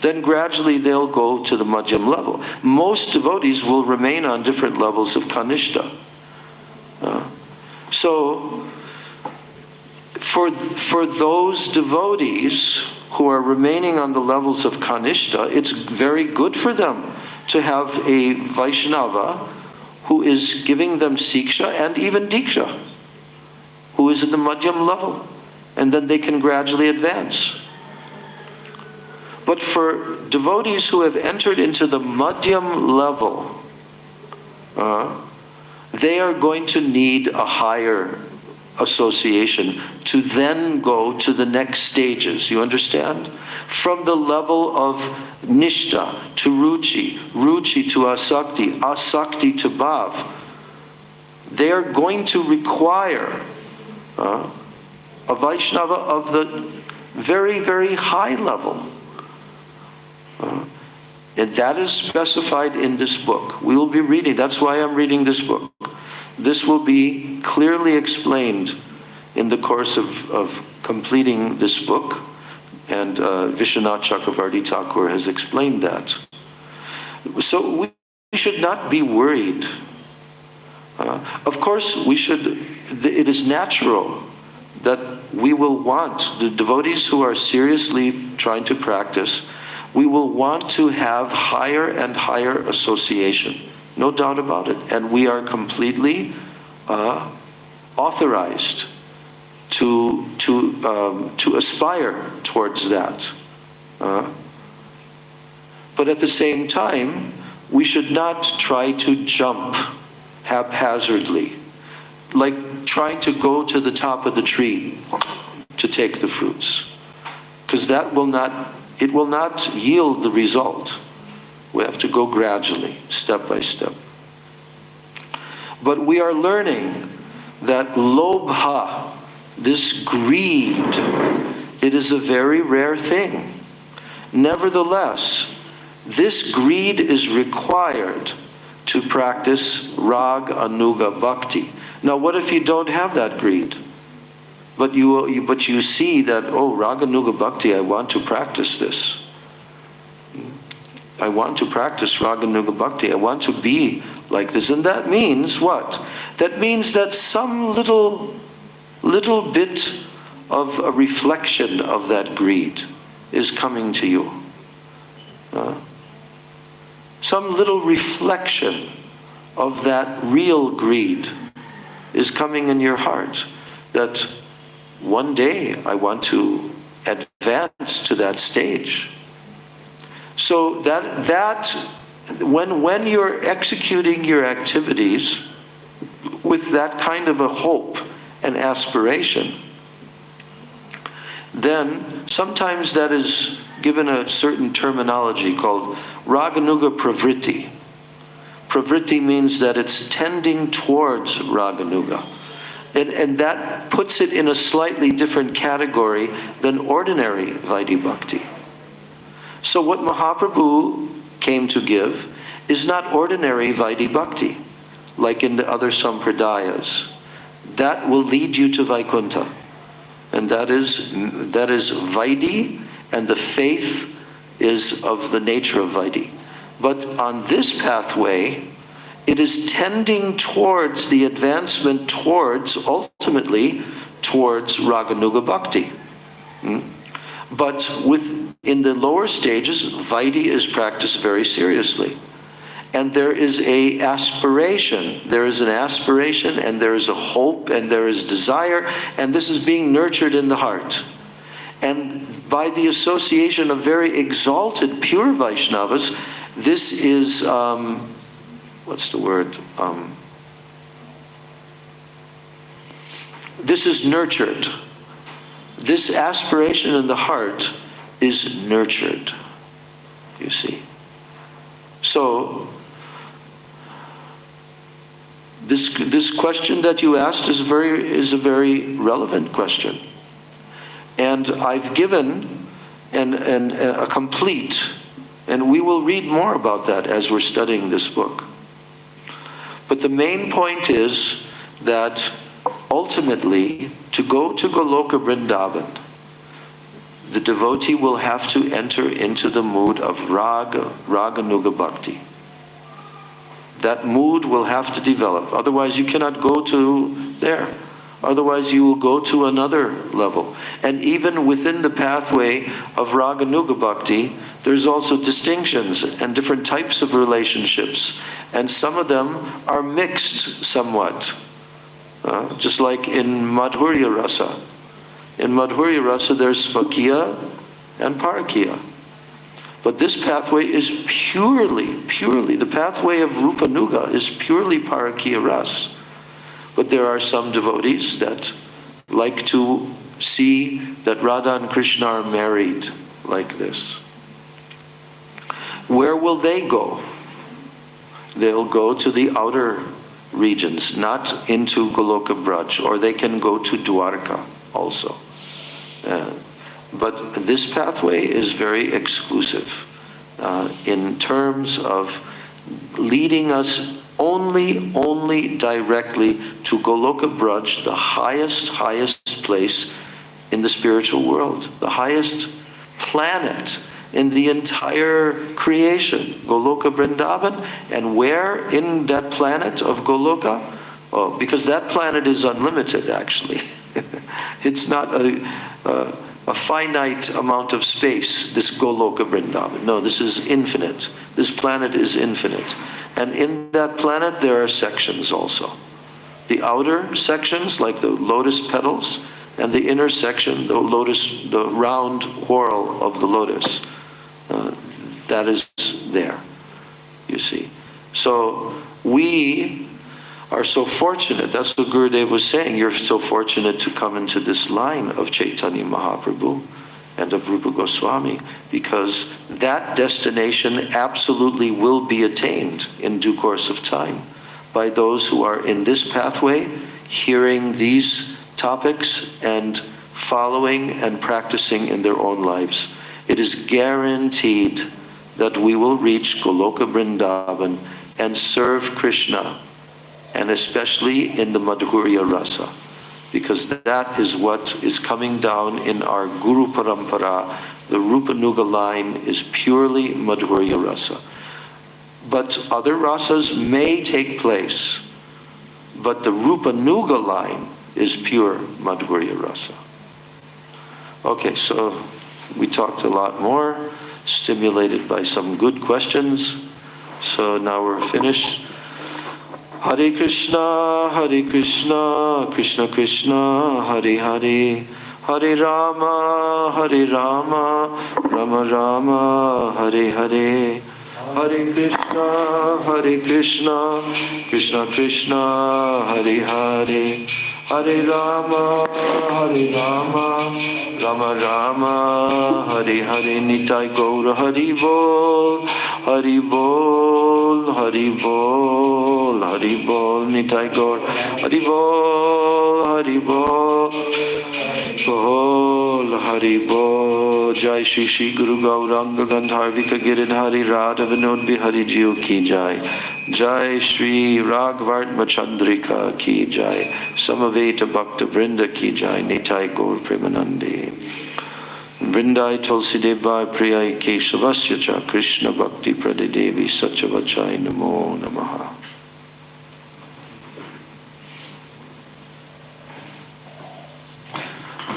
Then gradually they'll go to the madhyam level. Most devotees will remain on different levels of kanishta. So, for those devotees who are remaining on the levels of kanishta, it's very good for them to have a Vaishnava who is giving them siksha and even diksha, who is at the madhyam level, and then they can gradually advance. But for devotees who have entered into the madhyam level, they are going to need a higher association to then go to the next stages. You understand? From the level of nishta to ruchi, ruchi to asakti, asakti to bhav, they are going to require a Vaishnava of the very, very high level. And that is specified in this book. We will be reading, that's why I'm reading this book. This will be clearly explained in the course of completing this book. And Vishwanath Chakravarti Thakur has explained that. So we should not be worried. Of course, it is natural that we will want, the devotees who are seriously trying to practice, we will want to have higher and higher association. No doubt about it. And we are completely authorized to aspire towards that. But at the same time, we should not try to jump haphazardly, like trying to go to the top of the tree to take the fruits. Because it will not yield the result. We have to go gradually, step by step. But we are learning that lobha, this greed, it is a very rare thing. Nevertheless, this greed is required to practice rag anuga bhakti. Now what if you don't have that greed? But you see that, oh, raga anuga bhakti, I want to practice this. I want to practice raga anuga bhakti. I want to be like this. And that means what? That means that some little bit of a reflection of that greed is coming to you. Some little reflection of that real greed is coming in your heart. That one day I want to advance to that stage. So that when you're executing your activities with that kind of a hope and aspiration, then sometimes that is given a certain terminology called raganuga pravritti. Pravritti means that it's tending towards raganuga. And that puts it in a slightly different category than ordinary Vaidhi Bhakti. So what Mahaprabhu came to give is not ordinary Vaidhi Bhakti, like in the other sampradayas. That will lead you to Vaikuntha. And that is Vaidhi, and the faith is of the nature of Vaidhi. But on this pathway, it is tending towards the advancement ultimately towards Raganuga Bhakti. But in the lower stages, Vaidhi is practiced very seriously. And there is an aspiration. There is an aspiration, and there is a hope, and there is desire, and this is being nurtured in the heart. And by the association of very exalted, pure Vaishnavas, this is, what's the word? This is nurtured. This aspiration in the heart is nurtured, you see. So, this question that you asked is a very relevant question. And I've given a complete, and we will read more about that as we're studying this book. But the main point is that ultimately, to go to Goloka Vrindavan, the devotee will have to enter into the mood of Raganuga Bhakti. That mood will have to develop. Otherwise, you cannot go to there. Otherwise, you will go to another level. And even within the pathway of Raganuga Bhakti, there's also distinctions and different types of relationships. And some of them are mixed somewhat. Just like in Madhurya Rasa. In Madhurya Rasa, there's Svakiya and Parakiya. But this pathway is purely, the pathway of Rupanuga is purely Parakiya Ras. But there are some devotees that like to see that Radha and Krishna are married like this. Where will they go? They'll go to the outer regions, not into Goloka Braj, or they can go to Dwarka also. But this pathway is very exclusive in terms of leading us only directly to Goloka Braj, the highest place in the spiritual world, the highest planet in the entire creation, Goloka Vrindavan. And where in that planet of Goloka? Oh, because that planet is unlimited, actually. It's not a finite amount of space, this Goloka Vrindavan. No, this is infinite. This planet is infinite. And in that planet, there are sections also. The outer sections, like the lotus petals, and the inner section, the round whorl of the lotus. That is there, you see. So we are so fortunate, that's what Gurudev was saying, you're so fortunate to come into this line of Chaitanya Mahaprabhu and of Rupa Goswami, because that destination absolutely will be attained in due course of time by those who are in this pathway, hearing these topics and following and practicing in their own lives. It is guaranteed that we will reach Goloka Vrindavan and serve Krishna, and especially in the Madhurya Rasa, because that is what is coming down in our Guru Parampara. The Rupanuga line is purely Madhurya Rasa. But other rasas may take place, but the Rupanuga line is pure Madhurya Rasa. Okay, so we talked a lot more, stimulated by some good questions. So now we're finished. Hare Krishna, Krishna Krishna, Hare Hare, Hare Rama, Rama Rama, Hare Hare. Hare Krishna, Krishna Krishna, Hare Hare, Hare Rama, Rama Rama, Hare Hare. Nitai Gaura Hari Bol, Hari Bol, Hari Bol, Hari Bol. Nitai Gaur Hari Bol, Hari Bol, Bol, Hari Bol. Jai Shri Shri Guru Gauranga Gandharvika Giridhari Radha Vinod Bihari Jiyo Ki Jai. Jai Shri Raghavart Machandrika Ki Jai. Samaveta Bhakta Vrinda Ki Jai. Nitai Gaur Premanande. Vrindai Tulsideva Priyai Keshavasya Cha Krishna Bhakti Pradidevi Satchavachai Namo Namaha.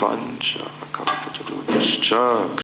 Pancha Kalpatarudascha